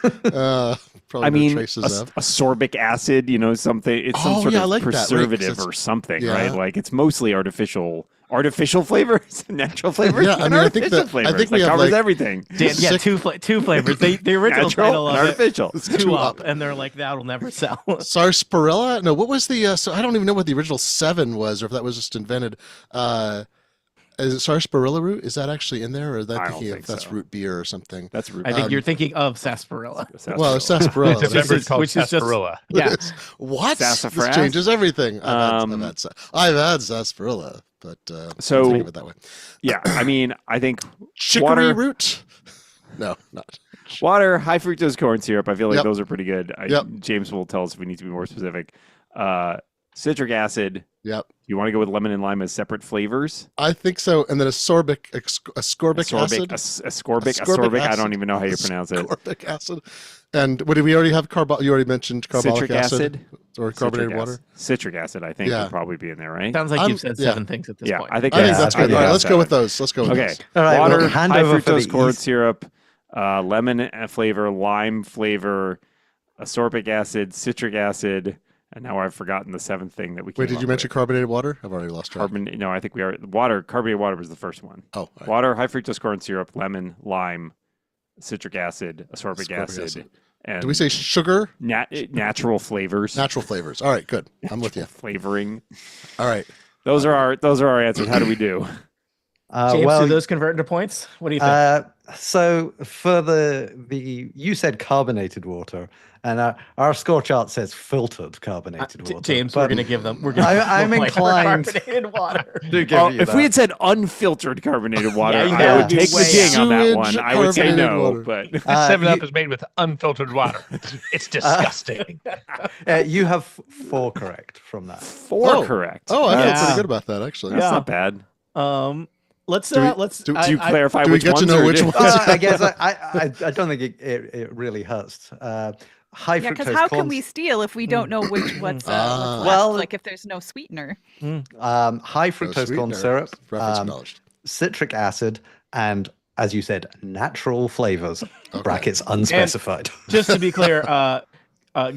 Probably I no mean, traces of. ascorbic acid, something. It's some Oh, sort yeah, I of like that, right, 'cause preservative it's- or something, yeah. right? Like it's mostly artificial flavors, natural flavors. Yeah, I and mean, I think artificial that- I flavors. think we that have, covers like, everything. Yeah, Sick- two flavors. The original Natural title and of artificial. it, 2-Up, and they're like, that'll never sell. Sarsaparilla? No, what was the? So I don't even know what the original 7 was, or if that was just invented. Is it sarsaparilla root? Is that actually in there, or is that I don't thinking think of that's so. root beer or something? That's rude. I think you're thinking of sarsaparilla. Well, it's sarsaparilla. It's a Which beverage is- called which is just- sarsaparilla. Yeah. What? This Sassafras? changes everything. Um, I've had sarsaparilla, but So- think of it that way. Yeah, I mean, I think Chicory water, root? No, not. water, high fructose corn syrup. I feel like Yep. those are pretty good. Yep. James will tell us if we need to be more specific. Citric acid. Yep, You want to go with lemon and lime as separate flavors? I think so. And then ascorbic acid. Ascorbic. I don't even know how you pronounce it. Ascorbic acid. And what did we already have? You already mentioned carbolic Citric acid. or carbonated water. Citric acid, I think, Yeah. would probably be in there, right? Sounds like I'm- you've said yeah. 7 things at this Yeah, point. I think I think Yeah, that's I good. think All right, that's let's go with those. Let's go with Okay. those. All right, Water, well, hand high over for fructose the corn easy- syrup, lemon flavor, lime flavor, ascorbic acid, citric acid, and now I've forgotten the 7th thing that we. Wait, came did you up mention with. carbonated water? I've already lost track. Carbon? No, I think we are. Water, carbonated water was the first one. Oh, all right. Water, high fructose corn syrup, lemon, lime, citric acid, ascorbic acid, and Did we say sugar? natural flavors, Natural flavors. All right, good. I'm with you. flavoring. All right. Those are our answers. How do we do? James, well, do those convert into points? What do you think? so for the you said carbonated water, and our score chart says filtered carbonated water. James, but we're going to give them. We're going to. I'm inclined carbonated water. to give Oh, you if that. we had said unfiltered carbonated water, you I know, would take the way ding on that Sewage one. I would say carbonated no, water. but This Uh, 7-Up you- is made with unfiltered water. It's disgusting. you have 4 correct from that. 4 Oh. correct. Oh, I feel Yeah. pretty good about that actually. That's Yeah. not bad. Let's Do we- let's do- Do you clarify do we which get to ones know or which do- ones? I guess I don't think it really hurts. High Yeah, because fructose how corn can we steal if we don't know what's what's Ah. left? Well- Like if there's no sweetener. high No fructose corn sweetener. syrup, Reference acknowledged. citric acid, and as you said, natural flavors. Brackets unspecified. just to be clear,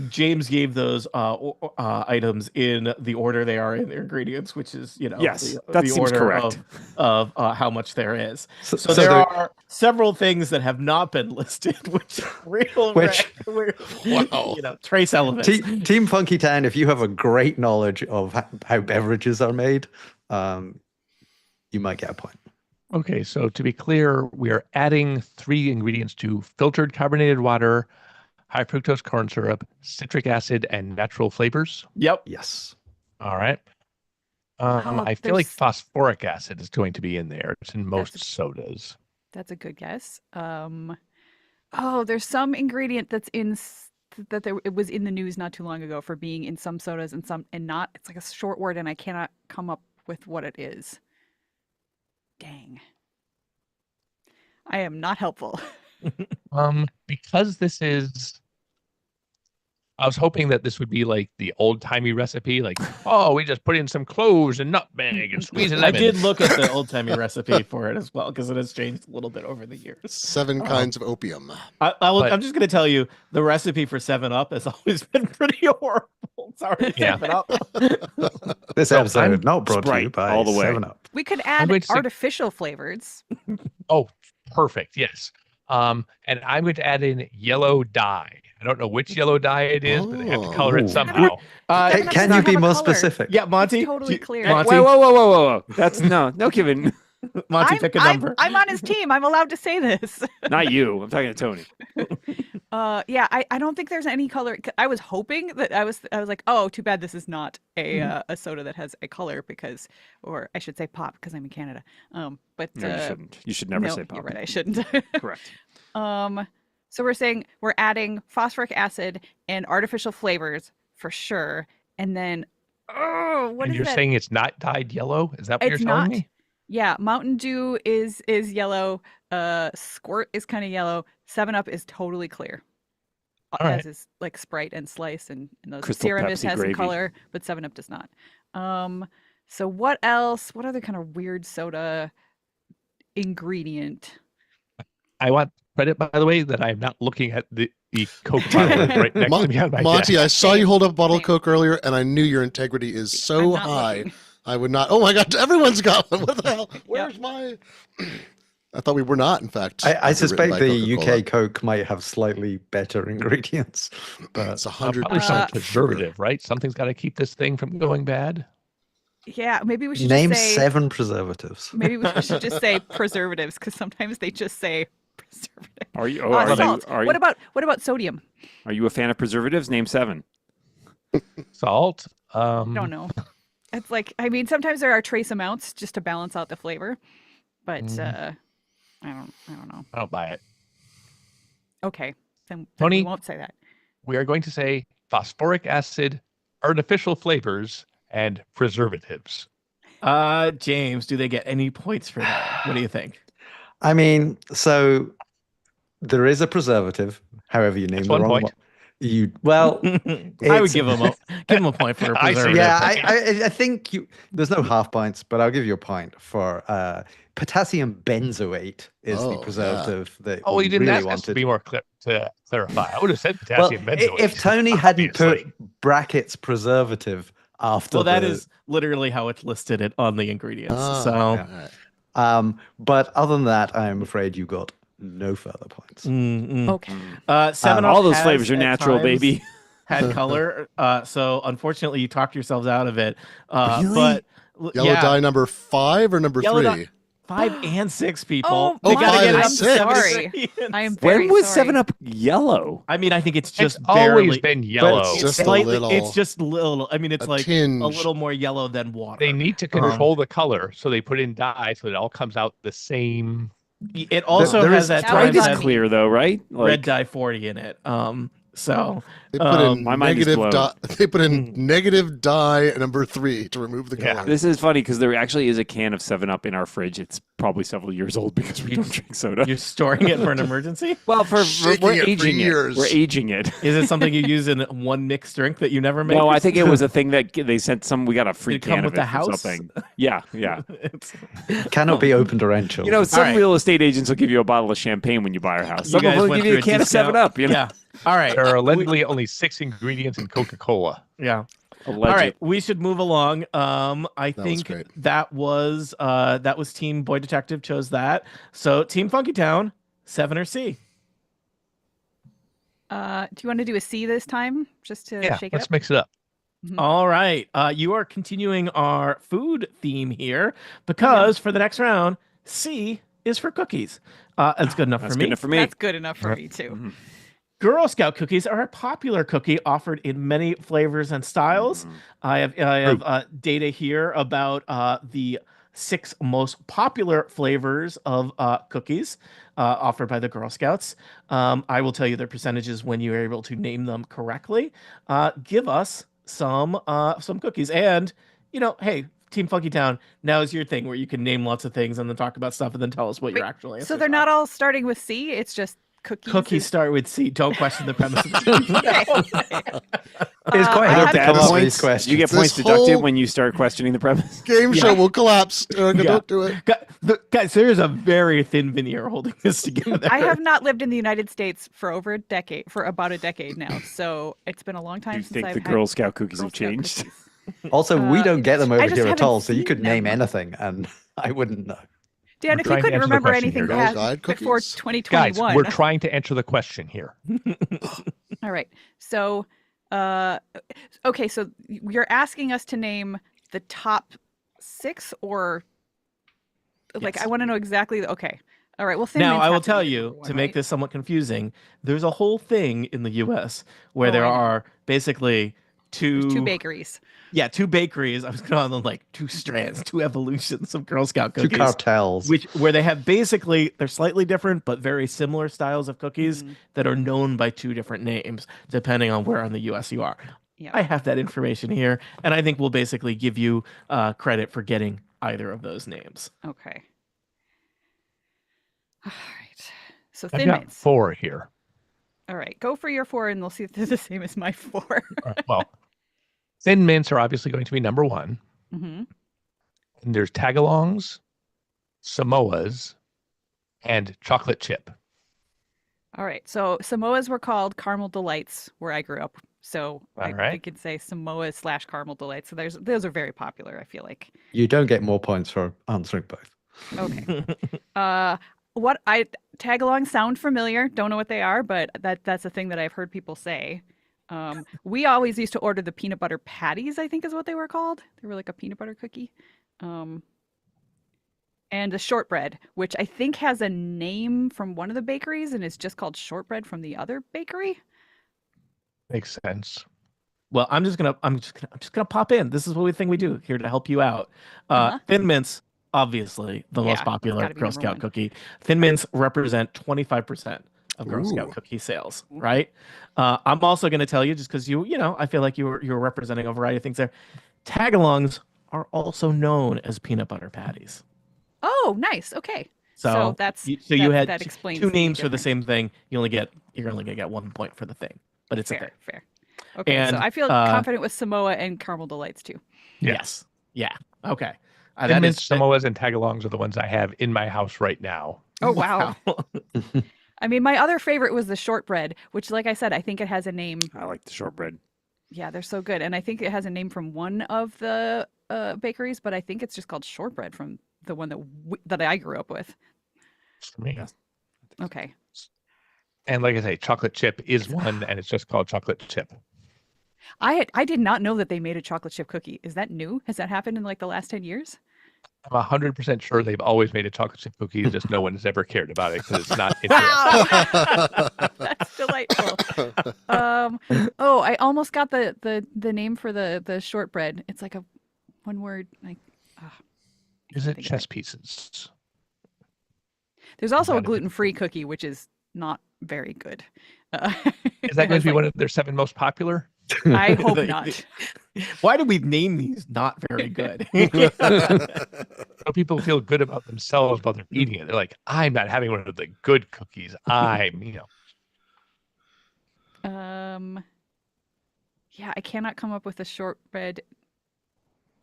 James gave those items in the order they are in their ingredients, which is Yes, the, that the seems order correct. of how much there is. So So there are several things that have not been listed, which are real, Wow. trace elements. Team Funky Town, if you have a great knowledge of how beverages are made, you might get a point. Okay, so to be clear, we are adding 3 ingredients to filtered carbonated water, high fructose corn syrup, citric acid, and natural flavors. Yep. Yes. All right. Wow, I feel like there's- phosphoric acid is going to be in there. It's in most That's- sodas. That's a good guess. There's some ingredient that's it was in the news not too long ago for being in some sodas and some and not. It's like a short word, and I cannot come up with what it is. Dang. I am not helpful. Because this is, I was hoping that this would be like the old timey recipe, like, oh, we just put in some cloves and nutmeg and squeeze a I lemon. did look at the old timey recipe for it as well because it has changed a little bit over the years. 7 kinds of opium. But- But- I'm just going to tell you the recipe for 7-Up has always been pretty horrible. Sorry, Yeah. 7-Up. This So episode I'm not brought to you Sprite by all the way. 7-Up. We could add going to say- artificial flavors. Oh, perfect. Yes. And I'm going to add in yellow dye. I don't know which yellow dye it is, but they have to color Oh. it somehow. Seven Can, Up can does you not be have a more color. specific? Yeah, Monty. totally do- clear. Monty, Whoa. That's no giving. Monty, pick a number. I'm on his team. I'm allowed to say this. Not you. I'm talking to Tony. Yeah, I don't think there's any color. I was hoping that I was like, oh, too bad this is not a soda that has a color because, or I should say pop because I'm in Canada. But No, you shouldn't. You should never no, say pop. You're right, I shouldn't. Correct. So we're saying we're adding phosphoric acid and artificial flavors for sure, and then what And is you're that? saying it's not dyed yellow? Is that what It's you're telling not. me? Yeah, Mountain Dew is yellow. Squirt is kind of yellow. 7-Up is totally clear. All right. As is like Sprite and Slice and those. Crystal Serum Pepsi has gravy. some color, but 7-Up does not. So what else? What other kind of weird soda ingredient? I want credit, by the way, that I'm not looking at the Coke bottle that's right next to me on my Monty, desk. I saw you hold up a bottle of Same. Coke earlier, and I knew your integrity is I'm so not high. looking. I would not. Oh my God! Everyone's got one. What the hell? Where's my? I thought we were not. In fact, I copywritten suspect by the Coca-Cola. UK Coke might have slightly better ingredients. But It's Probably 100%. some preservative, right? Something's got to keep this thing from going bad. Yeah, maybe we should name just say. 7 preservatives. Maybe we should just say preservatives because sometimes they just say preservative. Are you? Salt. Are What about sodium? you a fan of preservatives? Name 7. Salt. I don't know. It's like, I mean, sometimes there are trace amounts just to balance out the flavor, but I don't know. I don't buy it. Okay, then we Tony? won't say that. We are going to say phosphoric acid, artificial flavors, and preservatives. James, do they get any points for that? What do you think? I mean, so there is a preservative, however you name That's the 1 wrong point. one. Well, I would it's- give him a point for a I see. preservative. yeah, I think there's no half points, but I'll give you a point for potassium benzoate is Oh, the yeah. preservative that Oh, we you didn't really ask us to wanted. be more to clarify. I would have said Well, potassium benzoate. if Tony hadn't put obviously. brackets preservative after Well, that the- is literally how it's listed on the ingredients. Ah, so, all right. but other than that, I'm afraid you got no further points. Okay. 7 All Up those has flavors are at natural, times baby. Had color, so unfortunately you talked yourselves out of it. Really? But Yellow yeah, dye number 5 or number Yellow 3? dye- 5 and 6 people. Oh, They my gotta get God, it up I'm to 7 sorry. ingredients. I am very When was sorry. 7-Up yellow? I mean, I think it's just It's barely. always been yellow. it's just a slightly. little- It's just little. I mean, it's a like tinge. a little more yellow than water. They need to control the color, so they put in dye so it all comes out the same. It also there has is- at That Sprite times was is on had me. clear though, right? red dye 40 in it. So They put in my mind is negative blown. dye. They put in negative dye number 3 to remove the Yeah. color. This is funny because there actually is a can of 7-Up in our fridge. It's probably several years old because we don't drink soda. you're storing it for an emergency. Well, Shaking we're it for aging years. it. We're aging it. Is it something you use in one mixed drink that you never make? No, I think it was a thing that they sent some. We got a free Did it come can with of the it house? or something. Yeah, yeah. It's- Cannot be opened or enchiled. You know, some right. real estate agents will give you a bottle of champagne when you buy our house. you Some of guys them will went give you a through can of discount. 7-Up. You know? Yeah. All right. There are allegedly only 6 ingredients in Coca-Cola. Yeah. Alleged. All right, we should move along. I was think great. that was Team Boy Detective chose that. So Team Funky Town, 7 or C. Do you want to do a C this time, just to Yeah, shake it let's up? mix it up. All right. You are continuing our food theme here because for the next round, C is for cookies. That's good enough That's for good me. enough for me. That's good enough for me too. Girl Scout cookies are a popular cookie offered in many flavors and styles. I have data here about the 6 most popular flavors of cookies offered by the Girl Scouts. I will tell you their percentages when you are able to name them correctly. Give us some cookies, and hey, Team Funky Town, now is your thing where you can name lots of things and then talk about stuff and then tell us what Wait, you're actually. So they're not all starting with C. It's just cookies. Cookies start with C. Don't question the premise. Of It's quite I hard have to to come add up with points. these questions. You get This points deducted whole- when you start questioning the premise. Game show will collapse. Erica, Yeah. don't do it. Guys, there's a very thin veneer holding this together. I have not lived in the United States for about a decade now. So it's been a long time Do you since think I've the had Girl Scout cookies Girl have Scout changed? cookies. Also, we don't get them I over just here at haven't all, so you seen could name them. anything, and I wouldn't know. Dan, We're if you trying to couldn't answer the remember question anything here, Girl past Guide before cookies? 2021. Guys, we're trying to answer the question here. All right. So, okay. So you're asking us to name the top 6, or like Yes. I want to know exactly. Okay. All right. Well, Thin Now, Mints I will have to tell be you, number one, to make right? this somewhat confusing, there's a whole thing in the U.S. where Oh, there I know. are basically There's two 2 bakeries. Yeah, 2 bakeries. I was going on like 2 strands, 2 evolutions of Girl Scout Two cookies. cartels. Where they have basically, they're slightly different but very similar styles of cookies Mhm. that are known by 2 different names depending on where in the US you are. Yeah. I have that information here, and I think we'll basically give you credit for getting either of those names. Okay. All right. So I've Thin got Mints. 4 here. All right. Go for your 4, and we'll see if they're the same as my 4. All right, well, Thin Mints are obviously going to be number 1. Mm-hmm. And there's Tagalongs, Samoas, and chocolate chip. All right. So Samoas were called Caramel Delights where I grew up. So I right. could say Samoa / Caramel Delights. So those are very popular, I feel like. You don't get more points for answering both. Okay. Tagalongs sound familiar. Don't know what they are, but that's a thing that I've heard people say. We always used to order the peanut butter patties, I think is what they were called. They were like a peanut butter cookie. And the shortbread, which I think has a name from one of the bakeries and is just called shortbread from the other bakery. Makes sense. Well, I'm just gonna pop in. This is what we think we do here to help you out. Uh-huh. Thin Mints, obviously the most Yeah, popular gotta be Girl number Scout 1. cookie. Thin Mints represent 25% of Girl Scout Ooh. cookie sales, right? I'm also going to tell you, just because I feel like you're representing a variety of things there. Tagalongs are also known as peanut butter patties. Oh, nice. Okay. So that's you had that explains 2 names for the difference. same thing. You're only gonna get 1 point for the thing, but it's a thing. Fair. Okay, so And, I feel confident with Samoa and Caramel Delights too. Yeah. Yes. Yeah. Okay. Thin That Mints, is Samoas, and Tagalongs are the ones I have in my house right now. Oh wow. I mean, my other favorite was the shortbread, which, like I said, I think it has a name. I like the shortbread. Yeah, they're so good, and I think it has a name from one of the bakeries, but I think it's just called shortbread from the one that I grew up with. For me. Yes. Okay. And like I say, chocolate chip is one, and it's just called chocolate chip. I did not know that they made a chocolate chip cookie. Is that new? Has that happened in like the last 10 years? I'm 100% sure they've always made a chocolate chip cookie, just no one has ever cared about it because it's not interesting. Wow. That's delightful. Oh, I almost got the name for the shortbread. It's like a one word like Is it think of chess pieces? there's also a Gotta be- gluten-free cookie, which is not very good. Is that going to be one of their 7 most popular? I hope They- not. Why do we name these not very good? So people feel good about themselves while they're eating it. They're like, I'm not having one of the good cookies. Yeah, I cannot come up with a shortbread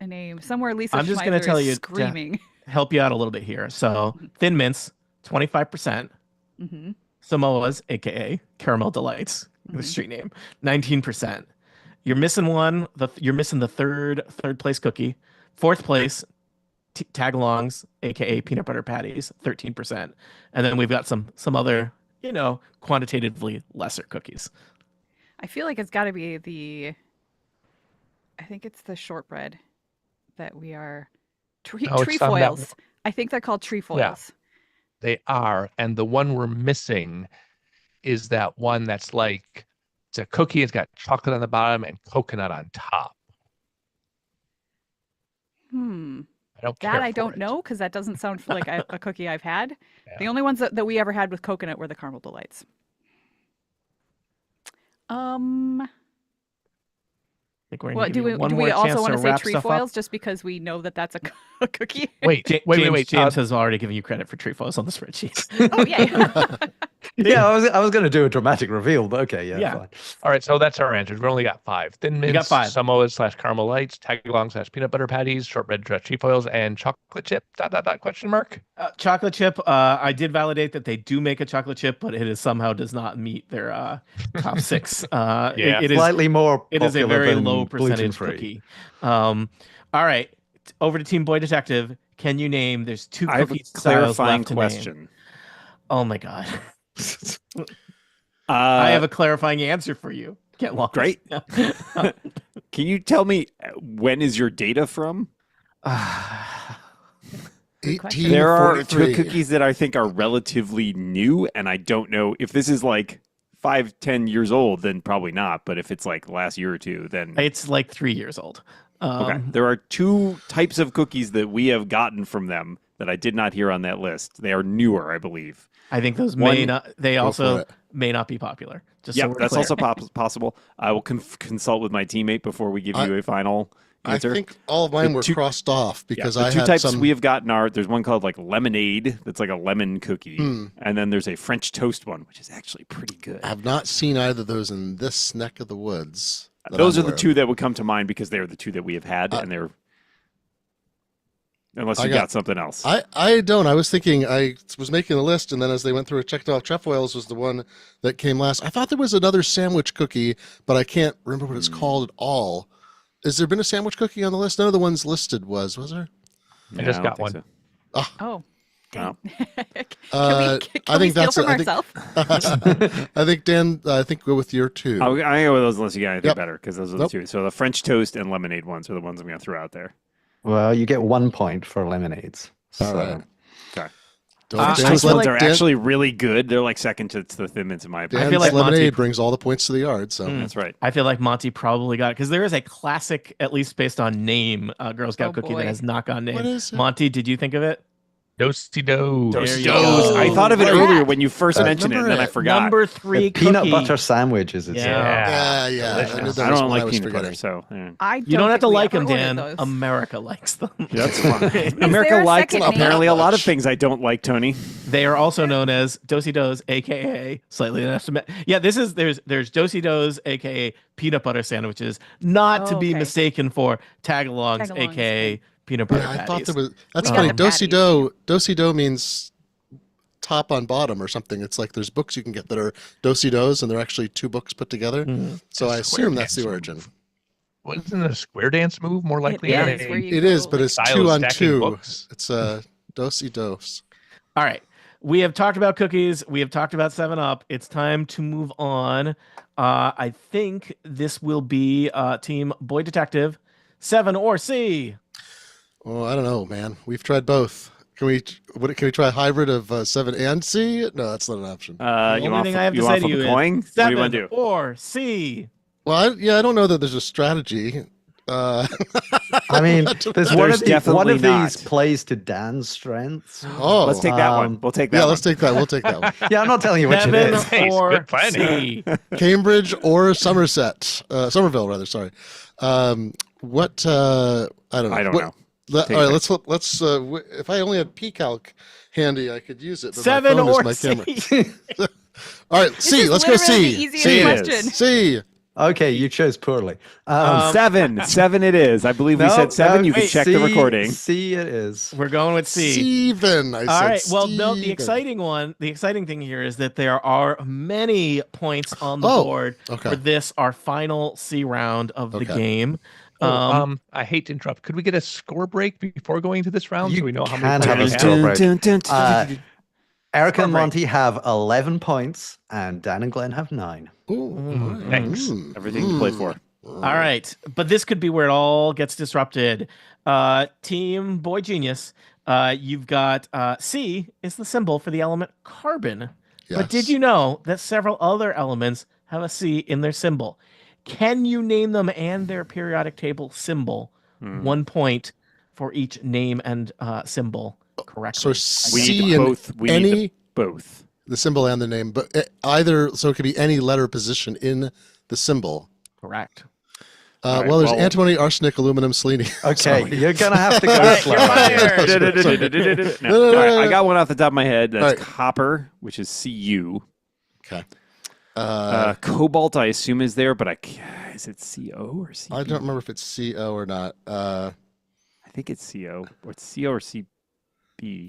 name. Somewhere Lisa I'm just gonna Schmeisser tell is you, screaming. Help you out a little bit here. So Thin Mints, 25%. hmm Samoas, aka Caramel Delights, the Mhm. street name, 19%. You're missing one. You're missing the third place cookie. 4th place, Tagalongs, aka peanut butter patties, 13%. And then we've got some other, quantitatively lesser cookies. I feel like it's got to be I think it's the shortbread that we are No, it's on that trefoils. I think they're called trefoils. They are. And the one we're missing is that one that's like, it's a cookie. It's got chocolate on the bottom and coconut on top. I don't care That I for don't it. know because that doesn't sound like a cookie I've had. The Yeah. only ones that we ever had with coconut were the Caramel Delights. I think we're gonna What give do you we one do? more We also chance want to say wrap stuff up. trefoils just because we know that that's a cookie. Wait, James, wait. James has already given you credit for trefoils on the spreadsheet. Oh yeah. Yeah, I was going to do a dramatic reveal, but okay, yeah, Yeah. fine. All right, so that's our answers. We only got 5. Thin mints, got 5. Samoas / caramel lights, tagalong / peanut butter patties, shortbread / trefoils, and chocolate chip. ... Question mark. Chocolate chip. I did validate that they do make a chocolate chip, but it is somehow does not meet their top 6. Yeah. It is Slightly more it is a popular very than low percentage gluten-free. cookie. All right, over to Team Boy Detective. Can you name? There's 2 I have a cookie styles clarifying left to name. question. Oh my god. I have a clarifying answer for you. Get lost. Great. Can you tell me when is your data from? Good question. There are 1843. cookies that I think are relatively new, and I don't know if this is like 5-10 years old. Then probably not. But if it's like last year or two, then It's like 3 years old. okay. There are 2 types of cookies that we have gotten from them that I did not hear on that list. They are newer, I believe. I think those One- may not. They for also it. may not be popular. Just Yeah, so we're that's clear. also possible. I will consult with my teammate before we give you a final I answer. think all of mine The were 2 crossed off because the I 2 had types some. we have gotten are there's one called like lemonade that's like a lemon cookie, Hmm. and then there's a French toast one which is actually pretty good. I have not seen either of those in this neck of the woods. that Those I'm are the aware 2 that would come to mind because they're the 2 that we have had, and they're unless I you got- got something else. I don't. I was thinking I was making a list, and then as they went through it, checked off trefoils was the one that came last. I thought there was another sandwich cookie, but I can't remember what it's called at all. Has there been a sandwich cookie on the list? None of the ones listed was there? I just don't got think one. so. Oh. Wow. Can I we think steal that's from I think, ourselves? I think Dan. I think go with your 2. I go with those unless you got anything Yep. better because those are Nope. the 2. So the French toast and lemonade ones are the ones I'm going to throw out there. Well, you get 1 point for lemonades. All So- right. Okay. Dan's I Those feel ones like are Dan- actually really good. They're like second to the Thin Mints in my opinion. Dan's feel like lemonade Monty- brings all the points to the yard. So Mm. That's right. I feel like Monty probably got it because there is a classic, at least based on name, Girl Scout Oh, cookie boy. that has not gone name. what is it? Monty, did you think of it? Do-si-do. There Those you doughs. go. I thought of it Right. earlier when you first mentioned it, and Remember then I it. forgot. Number 3 The peanut cookie. butter sandwiches. It's Yeah. Yeah. I knew Delicious. that I was don't one like was peanut butter, forgetting. so yeah. You don't have to like them, them, Dan. Those. America likes them. That's fine. there America a likes second name? apparently a lot of Much. things I don't like, Tony. They are also known as Do-si-dos, aka slightly underestimated. Yeah, there's Do-si-dos, aka peanut butter sandwiches, not to Oh, be okay. mistaken for tagalongs, Tagalongs, aka peanut butter Yeah, I patties. thought there was. That's We funny. got the patties. Do-si-do means top on bottom or something. It's like there's books you can get that are do-si-dos, and they're actually 2 books put together. Mhm. So I Square assume that's the dance. origin. Wasn't it a square dance move more likely? It than is, a where you It is, go, but like, it's style 2 of on stacking 2. books? It's do-si-dos. All right. We have talked about cookies. We have talked about 7-Up. It's time to move on. I think this will be Team Boy Detective, 7 or C. Oh, I don't know, man. We've tried both. Can we try a hybrid of 7 and C? No, that's not an option. You only want thing to I have to flip say to you a is coin? What do 7 you want to do? or C. Well, I don't know that there's a strategy. I mean, there's one There's of, one definitely of not. these plays to Dan's strengths. Oh, Let's take that one. We'll take that yeah, one. let's take that. We'll take that one. Yeah, I'm not telling you which it 7 is. Hey, it's or good planning. C. Cambridge or Somerset, Somerville rather. Sorry. What? I don't know. I don't What- know. All Take right, it. let's. If I only had PCalc handy, I could use it. But 7 my phone or is my C. camera. All right, This C. is Let's go literally C. the easiest C it question. is. C. Okay, you chose poorly. Seven it is. I believe we said 7. You can wait, check the recording. C it is. We're going with C. Steven. I All said right. Well, no, the Steven. exciting thing here is that there are many points on the Oh, board okay. for this, our final C round of the Okay. game. I hate to interrupt. Could we get a score break before going to this round You so we know how can many have a points we score have? break. Eric Score and break. Monty have 11 points, and Dan and Glenn have 9. Ooh, Thanks. mm, Everything to play for. All right, but this could be where it all gets disrupted. Team Boy Genius, you've got C is the symbol for the element carbon. But did yes. you know that several other elements have a C in their symbol? Can you name them and their periodic table symbol? 1 point for each name and symbol correctly. So We C need in both. We need any both. the symbol and the name, but either. So it could be any letter position in the symbol. Correct. All right, Well, there's well- antimony, arsenic, aluminum, selenium. Okay, you're going to have to go You're slower. fired. No. No, All right, I got one off the top of my head. That's All right. copper, which is Cu. Okay. Cobalt, I assume, is there, but is it CO or CB? I don't remember if it's CO or not. I think it's CO, or it's CO or CB.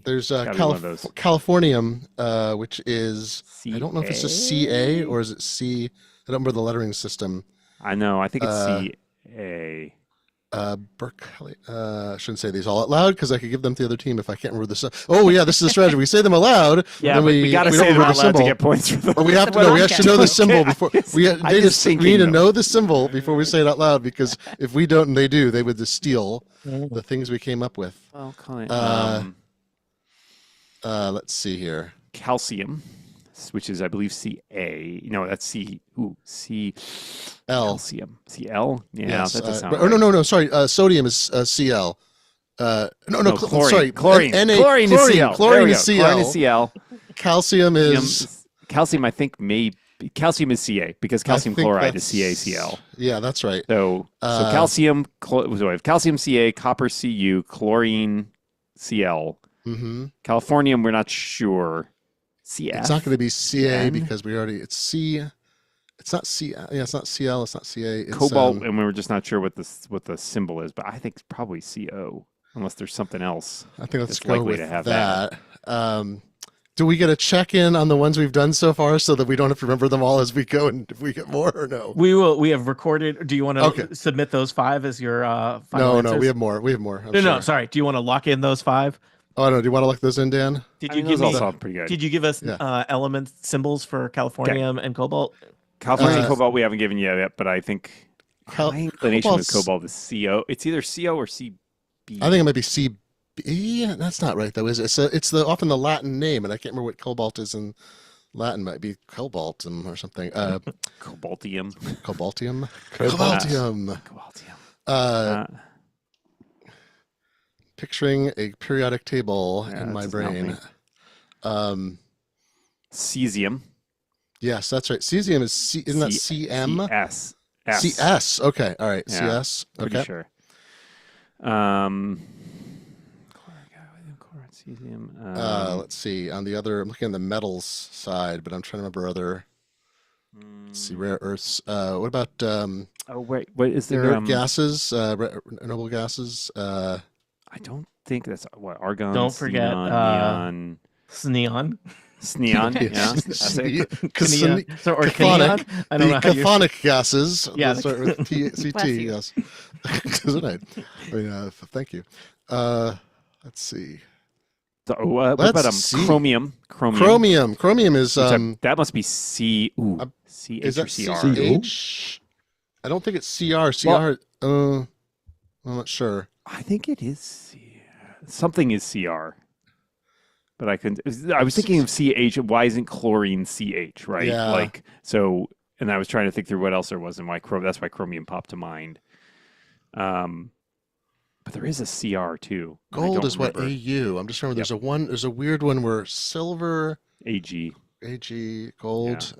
There's Gotta be one of those. Californium, which is I don't know if it's just CA or is it C. I don't remember the lettering system. I know. I think it's CA. Berkeley. I shouldn't say these all out loud because I could give them to the other team if I can't remember this. Oh yeah, this is the strategy. We say them aloud. Yeah, then but we got to don't say them remember out the loud to symbol. get points for them. Or we have to Well, know. We I'm have to know the symbol Okay, before I'm we just we need thinking, to though. know the symbol before we say it out loud because if we don't and they do, they would just steal the things we came up with. Well, Colin, Let's see here. calcium, which is, I believe, CA. No, that's C. Ooh, C. L. Calcium. CL? Yeah, Yes, that does sound but- right. Oh no, sorry. Sodium is CL. Chlorine. Sorry, Chlorine. Na Chlorine is CL. Chlorine There we is go. CL. Chlorine is CL. Calcium is. Calcium, I think, calcium is CA because calcium I think chloride is that's- CaCl. Yeah, that's right. So calcium, so we have calcium CA, copper Cu, chlorine CL. Mm-hmm. Californium, we're not sure. CF. It's not going to be CA N? because we already. It's C. It's not C. Yeah, it's not CL. It's not CA. It's, Cobalt, and we were just not sure what the symbol is, but I think it's probably CO, unless there's something else. I think let's it's go likely with to have that. Do we get a check-in on the ones we've done so far so that we don't have to remember them all as we go and if we get more or no? We will. We have recorded. Do you want to Okay. submit those 5 as your final No, answers? we have more. We have more. I'm No, sure. sorry. Do you want to lock in those 5? Oh no, do you want to look those in, Dan? Did I you mean, give those all me? sound pretty good. Did you give us Yeah. element symbols for californium and cobalt? California Uh, cobalt we haven't given you yet, but I think Cal- my inclination with cobalt's- cobalt is CO. It's either CO or CB. I think it might be CB. That's not right though, is it? It's often the Latin name, and I can't remember what cobalt is in Latin. Might be cobaltum or something. Cobaltium. Cobaltium. Cobalt. Cobaltium. Cobaltium. Picturing a periodic table Yeah, in that my doesn't help brain. Cesium. Yes, that's right. Cesium is C. Isn't that CM? CS. CS. Okay. All right. Yeah, CS. Pretty Okay. sure. Chloride, cesium. Let's see. On the other, I'm looking on the metals side, but I'm trying to remember other. Let's see, rare earths. What about Oh wait, what is there? inert gases? Noble gases. I don't think that's what argon. Don't forget, neon, Neon. neon. Yeah, that's it. Neon. So, or Chthonic. Neon? I don't know The how you chthonic gases. Yeah, Those start with CT. Bless you. Yes. Isn't it? I mean, thank you. Let's see. So, what about Let's see. chromium? Chromium. Chromium is that must be C. Ooh, CH is or that CR? CH? I don't think it's CR. CR. I'm not sure. I think it is something is CR, but I couldn't. I was thinking of CH. Why isn't chlorine CH? Right? Yeah. Like so, and I was trying to think through what else there was and why that's why chromium popped to mind. But there is a CR too. and I Gold don't is what remember. AU. I'm just remembering. There's a weird one where silver, AG. AG, gold.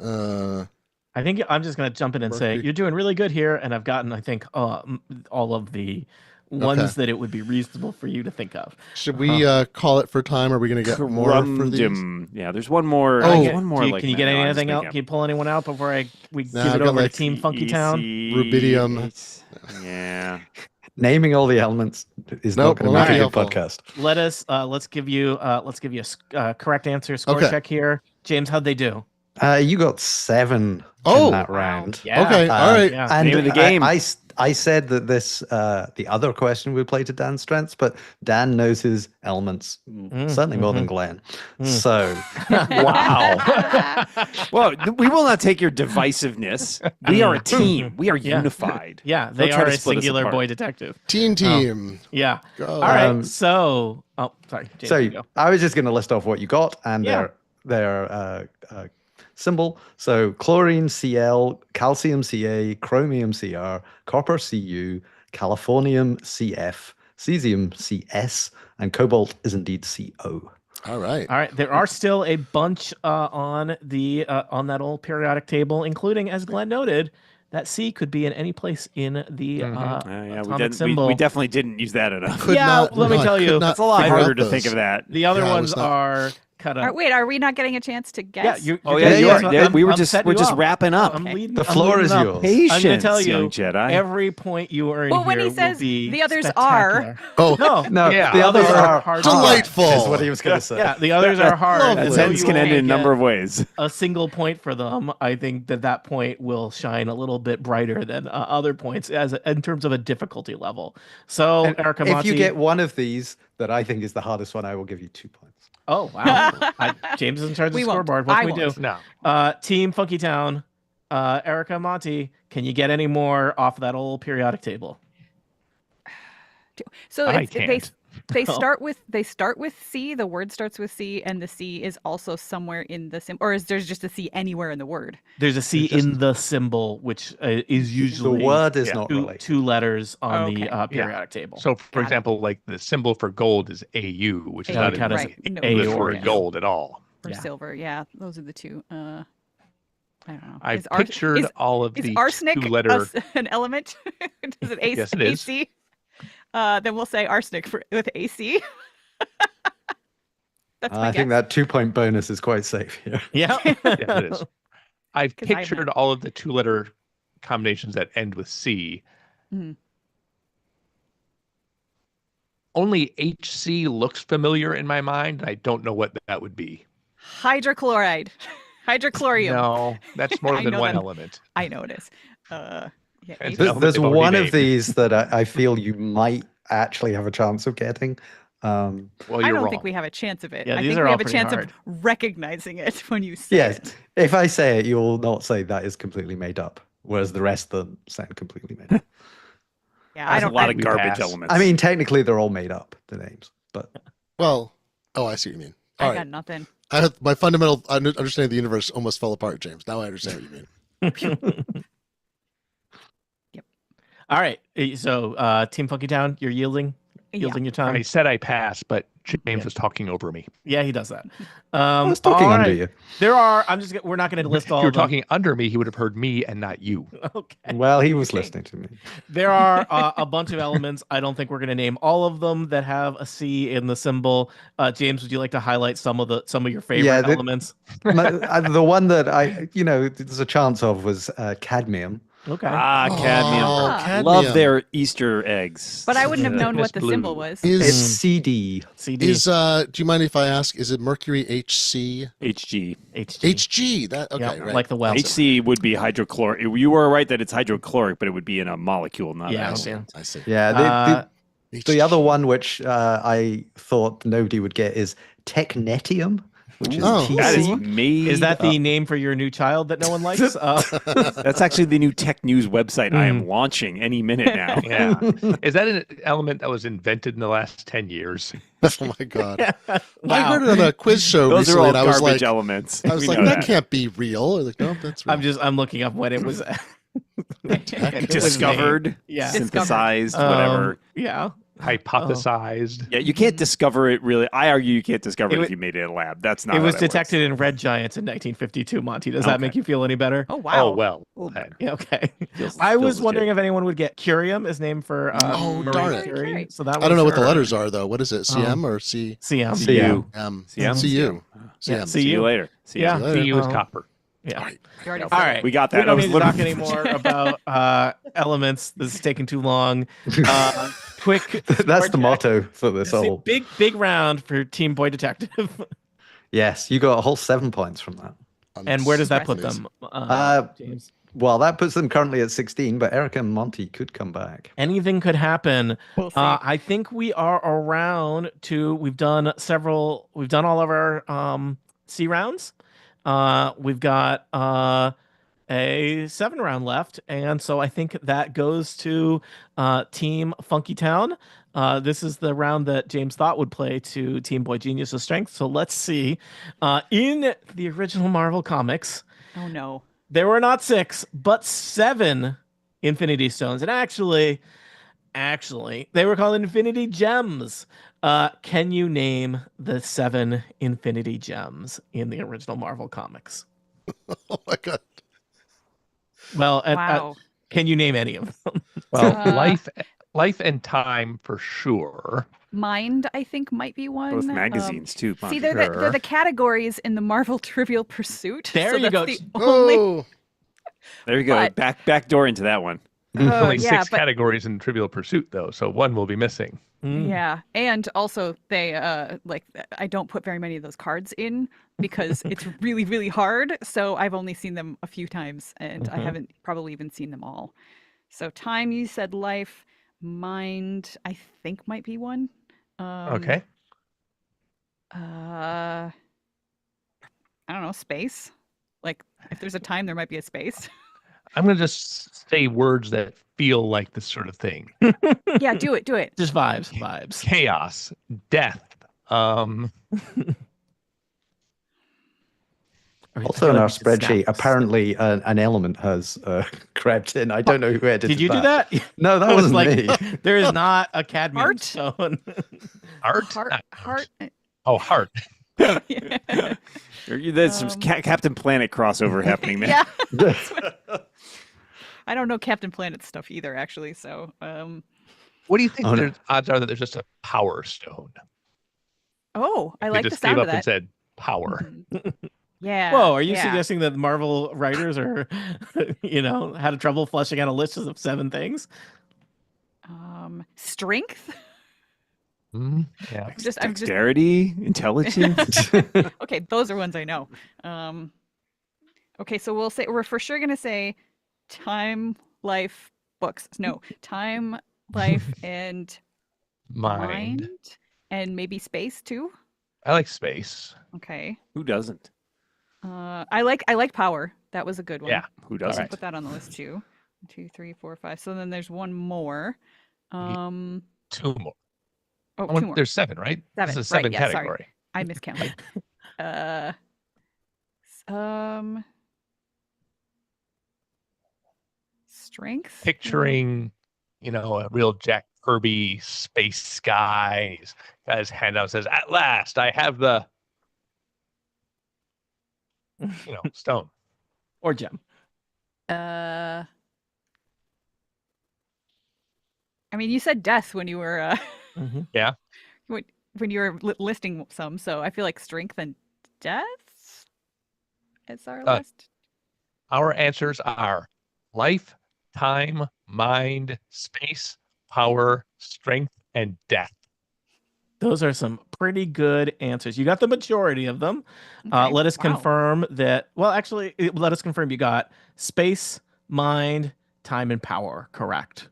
I think I'm just going to jump in and say Mercury. you're doing really good here, and I've gotten, I think, all of the ones that it would be reasonable for you to think of. Should we call it for time? Are we going to get more for these? Corundum. Yeah, there's one more. Oh. there's one more. Can you, like can you that. get No, I'm just anything else? making Can you pull anyone out before we Nah, give I it got over like to Team Funky Town? Rubidium. Yeah. Naming all the elements is Nope, not going will to not make a be good helpful. podcast. Let us let's give you a correct answer score Okay. check here. James, how'd they do? You got 7 Oh. in that round. Yeah. Okay, all right. Yeah. And Name of the game. I said that this the other question would play to Dan's strengths, but Dan knows his elements certainly more than Glenn. So Wow. Well, we will not take your divisiveness. We are a team. We are Yeah. unified. Yeah, they Don't try are to a split us singular apart. boy detective. Team. Yeah. Go. All right. Um, So, sorry. James, so you go. I was just going to list off what you got and Yeah. their symbol. So chlorine Cl, calcium Ca, chromium Cr, copper Cu, californium Cf, cesium Cs, and cobalt is indeed Co. All right. All right. There are still a bunch on the on that old periodic table, including, as Glenn noted, that C could be in any place in the Yeah, atomic symbol. we definitely didn't use that enough. Could Yeah, not- let me no, I tell could you, not It's a lot figure harder out to think those. of that. The other Yeah, I ones was not- are cut up. Wait, are we not getting a chance to guess? Yeah, Oh you're yeah, getting- you I'm- are. Yeah, I'm we're just setting you up. wrapping up. I'm Okay. leading. The I'm floor leading is up. yours. Patience, I'm going to tell you, young Jedi. every point you earn Well, when here he says will be the others are- spectacular. Oh, No, No, Yeah. the others Others are are hard. Delightful. Is what he was going to say. yeah, the others are hard. Lovely. and That so sentence you can end only in a number get of ways. a single point for them. I think that point will shine a little bit brighter than other points in terms of a difficulty level. So, And Erica if Monti, you get one of these that I think is the hardest one, I will give you 2 points. oh wow, James is in charge of the We won't. scoreboard. What I can we do? won't. No. Team Funky Town, Erica Monti, can you get any more off that old periodic table? So I they can't. they Oh. start with C. The word starts with C, and the C is also somewhere in the symbol, or is there's just a C anywhere in the word? There's a C It's just- in the symbol, which is The usually word is yeah, not two, related. two letters on Okay. the Yeah. periodic table. So, for Got it. example, like the symbol for gold is AU, which is AU, not count in as right. the No, English A or word U. gold at all. Or Yeah. silver. Yeah, those are the two. I don't know. I Is ar- pictured is, all of is the arsenic two-letter. an element? Does it AC? Yes, it is. AC? Then we'll say arsenic with AC. That's my I think guess. that 2-point bonus is quite safe here. yeah. Yes, it is. I've 'Cause I pictured haven't- all of the two-letter combinations that end with C. Mhm. Only HC looks familiar in my mind. I don't know what that would be. Hydrochloride. Hydrochlorium. No, that's more I than know one them. element. I know it is. Yeah. And H- element There's they've already one of named. these that I feel you might actually have a chance of getting. Well, I you're don't wrong. think we have a chance of it. Yeah, I these think are we all have a pretty chance hard. of recognizing it when you say Yes, it. if I say it, you'll not say that is completely made up, whereas the rest of them sound completely made up. Yeah, There's I don't. a lot I, of we garbage pass. elements. I mean, technically, they're all made up, the names, but well. Oh, I see what you mean. I All got right. nothing. My fundamental understanding of the universe almost fell apart, James. Now I understand what you mean. All right. So, Team Funky Town, you're yielding Yeah. your I time. said I passed, but James Yeah. was talking over me. Yeah, he does that. I was talking all under right. you. There are. We're not going to list If all. you were of them. talking under me, he would have heard me and not you. Okay. Well, he was Okay. listening to me. There are a bunch of elements. I don't think we're going to name all of them that have a C in the symbol. James, would you like to highlight some of your favorite Yeah, elements? The one that there's a chance of was cadmium. Okay. cadmium. Oh, Ah. Love cadmium. their Easter eggs. But I wouldn't have known Miss what the Blue. symbol was. It's Is CD. CD. is do you mind if I ask? Is it mercury HC? HG. HG. HG. That okay, Yeah, right. like the well. HC would be hydrochloric. You were right that it's hydrochloric, but it would be in a molecule, not Yeah, an I see. element. I see. Yeah, the other one which I thought nobody would get is technetium, which is Oh. That is TC. made Is that the up. name for your new child that no one likes? That's actually the new tech news website I Hmm. am launching any minute now. Yeah. Is that an element that was invented in the last 10 years? Oh my god! I Wow. heard it on a quiz show Those are recently, all and I was garbage like, elements. I was We like, know that can't be real. I was like, no, that's real. I'm looking up when it was. when it was discovered, named. Yeah. synthesized, Um, whatever. Yeah. Hypothesized. Yeah, you can't discover it really. I argue you can't discover It it wa- if you made it in a lab. That's not It how was that works. detected in red giants in 1952. Monty, does that Okay. make you feel any better? Oh wow. Oh, well. Yeah, okay. Feels- I feels was legit. wondering if anyone would get curium is named for Oh, Marie darn it. Curie. Curie. So that I don't know what the was her. letters are though. What is it? CM or C? CM. See you. CM? CU. Yeah, CM. See you later. See Yeah. you. later. CU is Oh. copper. Yeah. All right. You already All said right. it. We got that. We I don't was need to talk literally- anymore about elements. This is taking too long. Quick. That's the motto for this It's a whole. big round for Team Boy Detective. Yes, you got a whole 7 points from that. And where does that put Impressive. them, James? Well, that puts them currently at 16, but Erica and Monty could come back. Anything could happen. We'll see. I think we are around to. We've done all of our C rounds. We've got a 7-round left, and so I think that goes to Team Funky Town. This is the round that James thought would play to Team Boy Genius's strength. So let's see. In the original Marvel comics, Oh no. there were not 6, but 7 Infinity Stones, and actually, they were called Infinity Gems. Can you name the 7 Infinity Gems in the original Marvel comics? Oh my god. Well, Wow. can you name any of them? Well, Uh, life Life and time for sure. Mind, I think, might be one. Both magazines too. See, Monty. they're Sure. the categories in the Marvel Trivial Pursuit. There so you go. that's the only. Oh, There you go. but- Back door into that one. Only yeah, 6 but categories in Trivial Pursuit, though, so one will be missing. Mm. yeah, and also they I don't put very many of those cards in because it's really really hard. So I've only seen them a few times, and I Mhm. haven't probably even seen them all. So time, you said life, mind, I think might be one. Okay. I don't know, space. Like if there's a time, there might be a space. I'm going to just say words that feel like this sort of thing. Yeah, do it. Just vibes. Chaos, death. Or I Also feel in like our we should snap spreadsheet, this. apparently an element has crept in. I don't know who edited Did you do that? No, that I was wasn't like, me. there is not a cadmium Art? stone. Art? Heart, Not- heart. Oh, heart. Yeah. There's some Captain Planet crossover happening there. Yeah. I don't know Captain Planet stuff either, actually. So, What do you think Oh, no. there's odds are that there's just a power stone? I They like the just sound gave of up and that. said power. Mhm. Yeah. Whoa, are you yeah. suggesting that Marvel writers are, had trouble fleshing out a list of 7 things? Strength? Yeah. I'm just Dexterity, intelligence. okay. Those are ones I know. Okay, so we're for sure gonna say time, life, books. No, time, life, and Mind. and maybe space too. I like space. Okay. Who doesn't? I like power. That was a good one. Yeah. Who All doesn't? right. Put that on the list too. 1, 2, 3, 4, 5. So then there's one more. 2 more. Oh, Oh, 2 more. There's 7, right? This is a 7, 7 right, yeah, sorry. category. I miscounted. Strength. Picturing, a real Jack Kirby space guy. He's got his hand out and says, "At last, I have the, stone." Or gem? I mean, you said death when you were Mhm. when you were listing some, so I feel like strength and death is our list. Our answers are life, time, mind, space, power, strength, and death. Those are some pretty good answers. You got the majority of them. Okay, Let us wow. confirm that. Well, actually, let us confirm you got space, mind, time, and power correct.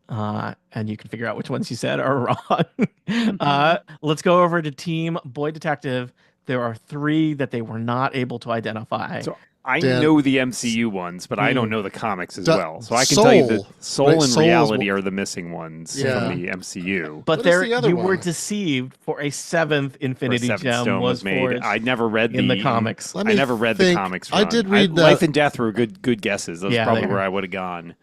And you can figure out which ones you said are wrong. Let's go over to Team Boy Detective. There are 3 that they were not able to identify. So I Dan- know the MCU ones, but I don't Hmm. know the comics as Da- well. So I can tell you that Soul. Soul Right, and Soul's Reality one- are the missing ones Yeah. from the MCU. but What is there, the other you were one? deceived for a 7th Where Infinity Seventh Gem Stone was made. forged I never read in the comics. Let I me never read the think. comics. I run. did read that. Life and Death were good guesses. That's Yeah, probably they where are. I would have gone.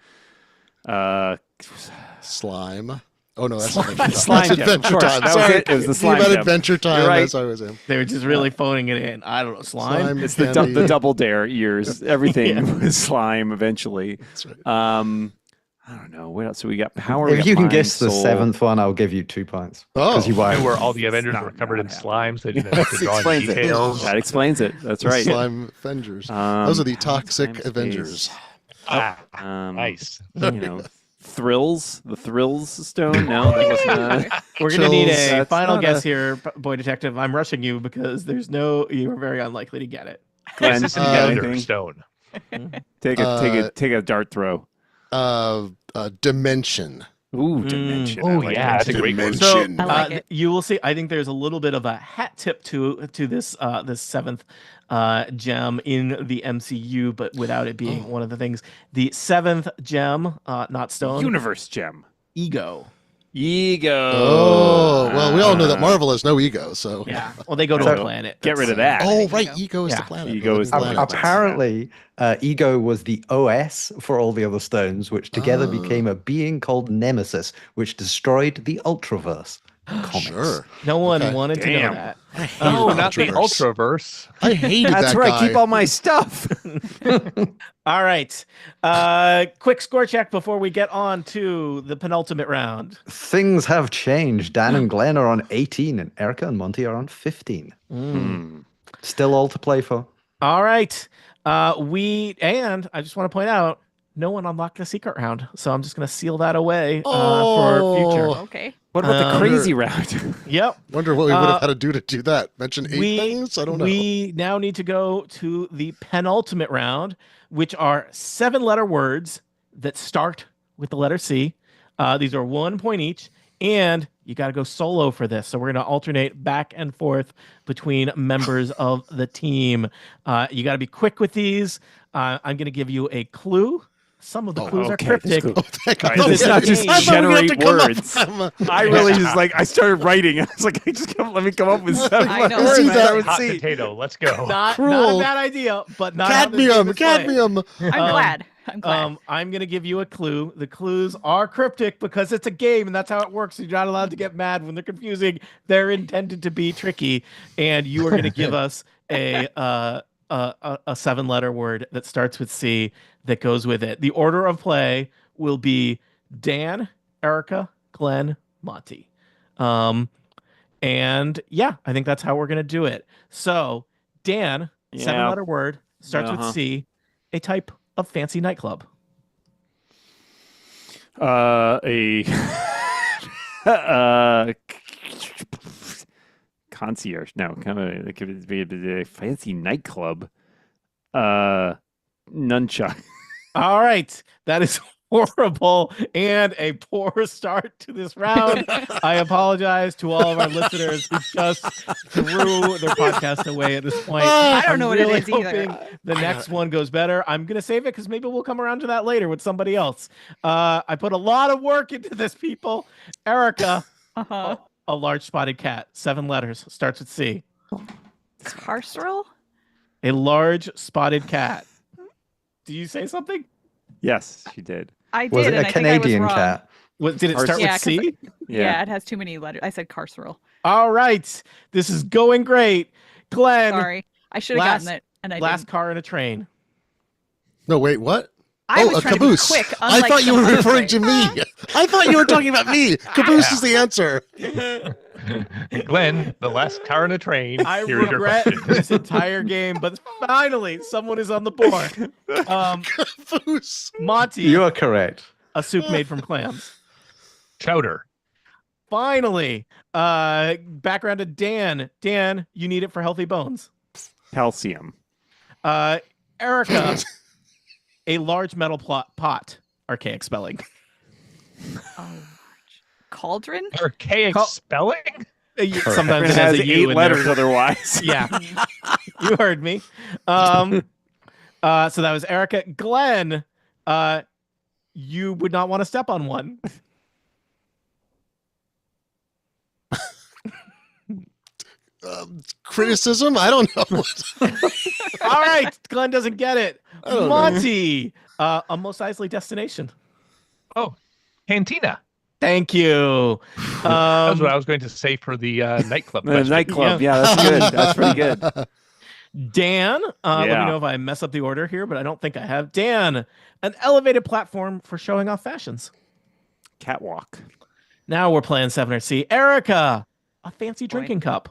Slime. Oh no, that's Slime Adventure Slime Time. Gem, That's of Adventure course. Time. That was Sorry. it. It was the You Slime meant Gem. Adventure Time. right. That's what I was in. They were just really phoning it in. I don't know, slime. It's Candy. the Double Dare years. Everything Yeah. was slime eventually. That's right. I don't know what else. So we got power. we If got you can mind, guess the soul. 7th one, I'll give you 2 points. Oh. Because you won. Where all the Avengers not- were covered not in happening. slime, so they didn't have to That draw in explains it. details. That explains it. That's right. Slime Avengers. Those are the Power, toxic time, Avengers. space. Ah, nice. Thrills. The Thrills stone. No, that was not. We're gonna need Chills. a That's final not guess a- here, Boy Detective. I'm rushing you because you are very unlikely to get it. Glenn, This is you got Ender anything? Stone. Take a dart throw. Dimension. Ooh, dimension. I Oh, like yeah, that. that's a great one. So Dimension. I like it. you will see. I think there's a little bit of a hat tip to this this 7th gem in the MCU, but without it being one of the things. The 7th gem, not stone, Universe gem. ego. Ego. Oh, well, we all know that Ah. Marvel has no ego, so. Yeah. Well, they go to So, a planet. Get rid of That's- that. Oh, Ego. right. Ego is the Yeah. planet. Ego is the planet. planet. Apparently, Ego was the OS for all the other stones, which together Oh. became a being called Nemesis, which destroyed the Ultraverse. Comics. Sure. No one Okay. wanted to know Damn. that. I hated Oh, not the Ultraverse. Ultraverse. I hated That's that right. guy. Keep all my stuff. All right. Quick score check before we get on to the penultimate round. Things have changed. Dan and Glenn are on 18, and Erica and Monty are on 15. Still all to play for. All right. And I just want to point out, no one unlocked the secret round, so I'm just going to seal that away for future. Okay. What about the Um, crazy round? Yep. Wonder what we would have had to do that. Mention 8 we- things? I don't know. We now need to go to the penultimate round, which are 7-letter words that start with the letter C. These are 1 point each, and you got to go solo for this. So we're going to alternate back and forth between members of the team. You got to be quick with these. I'm going to give you a clue. Some of the clues are okay, cryptic. that's cool. Thank All right, God. it's not just I thought we were gonna have to generate come up words. with them. I really just I started writing. I was like, let me come up with 7 I know. letters. See and I that? would Hot see. potato. Let's go. Not a Cruel. bad idea, but not how this game Cadmium, is played. cadmium. I'm glad. I'm glad. I'm going to give you a clue. The clues are cryptic because it's a game and that's how it works. You're not allowed to get mad when they're confusing. They're intended to be tricky. And you are going to give us a 7-letter word that starts with C that goes with it. The order of play will be Dan, Erica, Glenn, Monty. And yeah, I think that's how we're going to do it. So, Dan, Yeah. 7-letter word starts with Uh-huh. C, a type of fancy nightclub. A concierge. No, kind of. It could be a fancy nightclub. Nunchuck. All right. That is horrible and a poor start to this round. I apologize to all of our listeners who just threw their podcast away at this point. I don't I'm know what really it is either. hoping the next one goes better. I'm going to save it because maybe we'll come around to that later with somebody else. I put a lot of work into this, people. Erica, Uh-huh. a large spotted cat, 7 letters, starts with C. Carceral? A large spotted cat. Do you say something? Yes, she did. I did, Was it and a I think I was Canadian wrong. cat? Did it start Yeah, with 'cause C? Yeah, it has too many letters. I said carceral. All right. This is going great. Glenn, Sorry. I should have last- gotten it, and I last didn't. car in a train. No, wait, what? I was a trying caboose. to be quick. I unlike thought you some were other referring to things. me. I thought you were talking about me. Caboose is the answer. Glenn, the last car in a train. I Here's your regret question. this entire game, but finally someone is on the board. Caboose. Monty, You are correct. a soup made from clams. Chowder. Finally, background to Dan. Dan, you need it for healthy bones. Calcium. Erica, a large metal pot. Archaic spelling. Oh, cauldron? Archaic Call- spelling? Sometimes It it has has a 8 U in letters there. otherwise. Yeah, you heard me. So that was Erica. Glenn, you would not want to step on one. Criticism? I don't know. All right, Glenn doesn't get it. I don't know. Monty, a Mos Eisley destination. Oh, cantina. Thank you. That's what I was going to say for the nightclub. The question. nightclub. Yeah, that's good. That's pretty good. Dan, let me Yeah. know if I mess up the order here, but I don't think I have. Dan, an elevated platform for showing off fashions. Catwalk. Now we're playing 7 or C. Erica, a fancy Boy. drinking cup.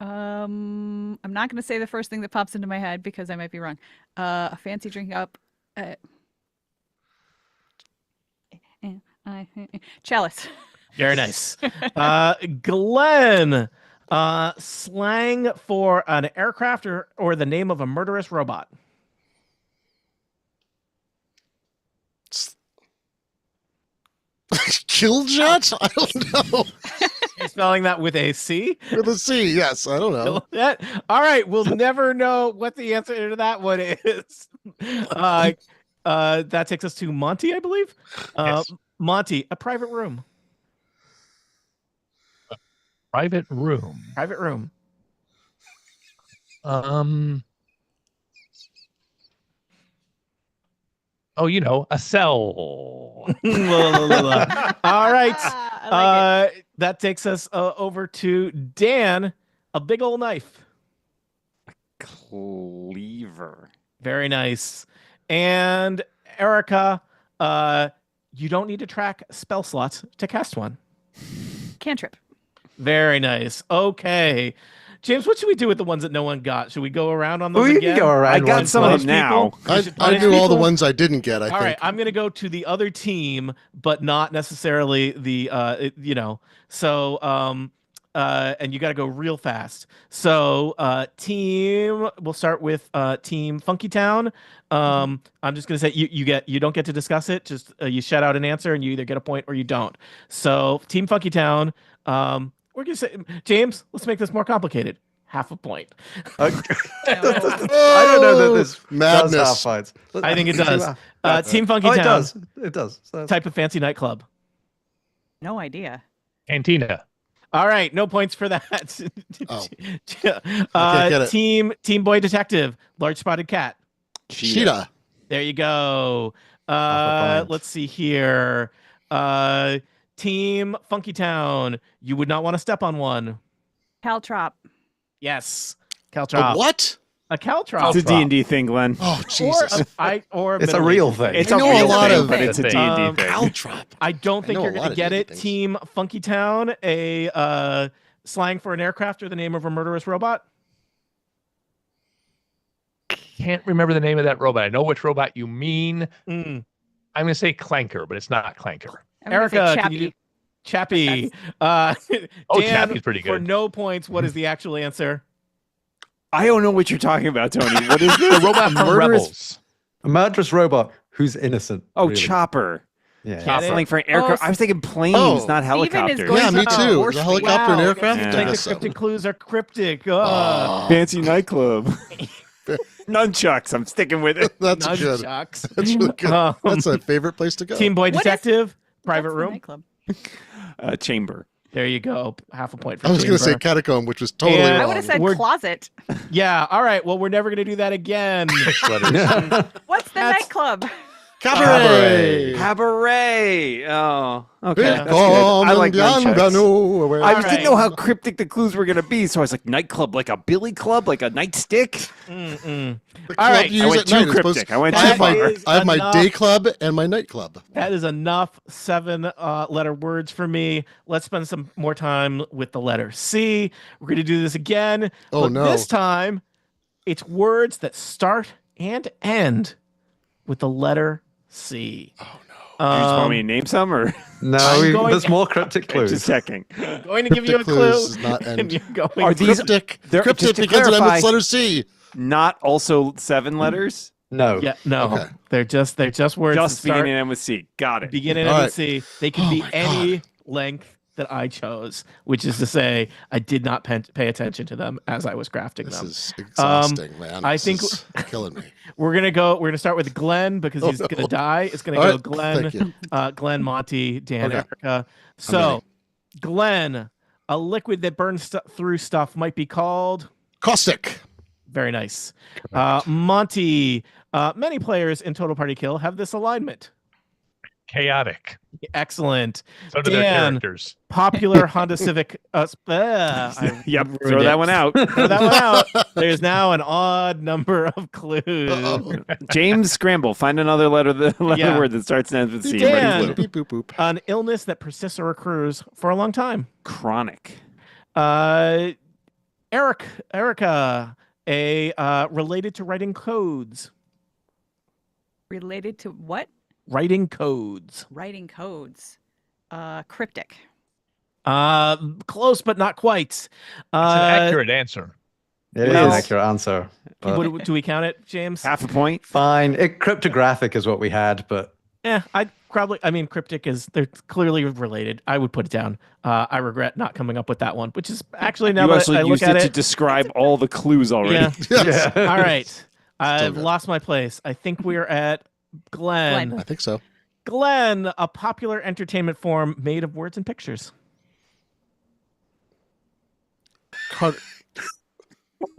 I'm not going to say the first thing that pops into my head because I might be wrong. A fancy drink up. Chalice. Very nice. Glenn, slang for an aircraft or the name of a murderous robot. Killjet? I don't know. You're spelling that with a C? With a C, yes. I don't know. That- All right, we'll never know what the answer to that one is. That takes us to Monty, I believe. Yes. Monty, a private room. Private room. Private room. Oh, a cell. All right. I like That takes us over to Dan. A big old knife. Cleaver. Very nice. And Erica, you don't need to track spell slots to cast one. Cantrip. Very nice. Okay. James, what should we do with the ones that no one got? Should we go around on those We again? can go around. I got one some by of them now. We should I punish knew all the people? ones I didn't get. I All think. right, I'm going to go to the other team, but not necessarily the, So, and you got to go real fast. So, we'll start with Team Funky Town. I'm just going to say you don't get to discuss it. Just you shout out an answer, and you either get a point or you don't. So, Team Funky Town. We're going to say, James, let's make this more complicated. Half a point. I don't know that this Madness. does half fights. I think it does. Team Funky Oh, it Town. does. It does. So Type of fancy nightclub. No idea. Cantina. All right, no points for that. Oh. I can't get it. Team Boy Detective, large spotted cat. Cheetah. There you go. Half a point. Let's see here. Team Funky Town, you would not want to step on one. Caltrop. Yes, A caltrop. what? A caltrop. It's a D&D thing, Glenn. Oh Or Jesus! it's a real thing. It's I a know a real lot thing, of- but it's a D&D Um, thing. Caltrop. I don't think know you're a going lot to of get D&D it. things. Team Funky Town, a slang for an aircraft or the name of a murderous robot. Can't remember the name of that robot. I know which robot you mean. Mm. I'm going to say Clanker, but it's not Clanker. I'm gonna say Erica, can you Chappie. do Chappie? Oh, Dan, Chappie's pretty for good. no points, what is the actual answer? I don't know what you're talking about, Tony. What is The this? robot from Murderous- Rebels. A murderous robot who's innocent. Oh, really. Chopper. Yeah. Get it? Something for an aircraft. I was thinking planes, Oh. not helicopters. going Yeah, me to too. horse The feed. helicopter and Wow, aircraft. Yeah. I Like the guess so. cryptic clues are cryptic. Oh. Fancy nightclub. Nunchucks. I'm sticking with it. That's good. Nunchucks. That's really good. Um, That's my favorite place to go. Team Boy What is- Detective, private That's the room. nightclub. Chamber. There you go. Half a point for I was going to say Chamber. catacomb, which was totally And- wrong. I would have said We're- closet. Yeah. All right. Well, we're never going to do that again. What's the That's- nightclub? Cabaret. Cabaret. Oh, okay. Big That's good. I like nunchucks. I I All just didn't know right. how cryptic the clues were going to be, so I was like, nightclub, like a billy club, like a nightstick. Mm-mm. The All club right. you I use went at too night is supposed- cryptic. I went I too have my, far. is I have my enough. day club and my nightclub. That is enough 7-letter words for me. Let's spend some more time with the letter C. We're going to do this again. Oh, but no. This time, it's words that start and end with the letter C. Oh no. You just want me to name some, or No, I'm going- there's more cryptic clues. just checking? Going to give you a Cryptic clue. clues does not and end. you're going Are these- Cryptic. They're- Cryptic just to because it ends clarify- with letter C. Not also 7 letters. No. Yeah, no. Okay. They're just words Just that start beginning and end with C. Got it. beginning All and right. C. They can Oh be my any length that I chose, which is to say, I did not pay attention to them as I was crafting This them. is exhausting, man. I This think- is killing me. We're gonna start with Glenn because Oh, he's no. gonna die. It's gonna All go right, Glenn, thank you. Glenn, Monty, Dan, Okay. Erica. ready. So, Glenn, a liquid that burns through stuff might be called. Caustic. Very nice. Monty, many players in Total Party Kill have this alignment. Chaotic. Excellent. So do their Dan. characters. Popular Honda Civic. I Yep. ruined Throw it. that one out. Throw that one out. There's now an odd number of clues. Uh-oh. James Scramble. Find another letter Yeah. word that starts and ends with C. Dan. Ready, Beep, clue. boop, boop. An illness that persists or occurs for a long time. Chronic. Erica, related to writing codes. Related to what? Writing codes. Writing codes. Cryptic. Close, but not quite. It's an accurate answer. It is Well- an accurate answer. but Do we count it, James? Half a point. fine. Cryptographic is what we had, but cryptic is, they're clearly related. I would put it down. I regret not coming up with that one, which is actually now You that actually I look used at it to it. describe all the clues already. Yeah. Yes, yeah. All right. I've good. lost my place. I think we're at Glenn. I think so. Glenn, a popular entertainment form made of words and pictures. Car-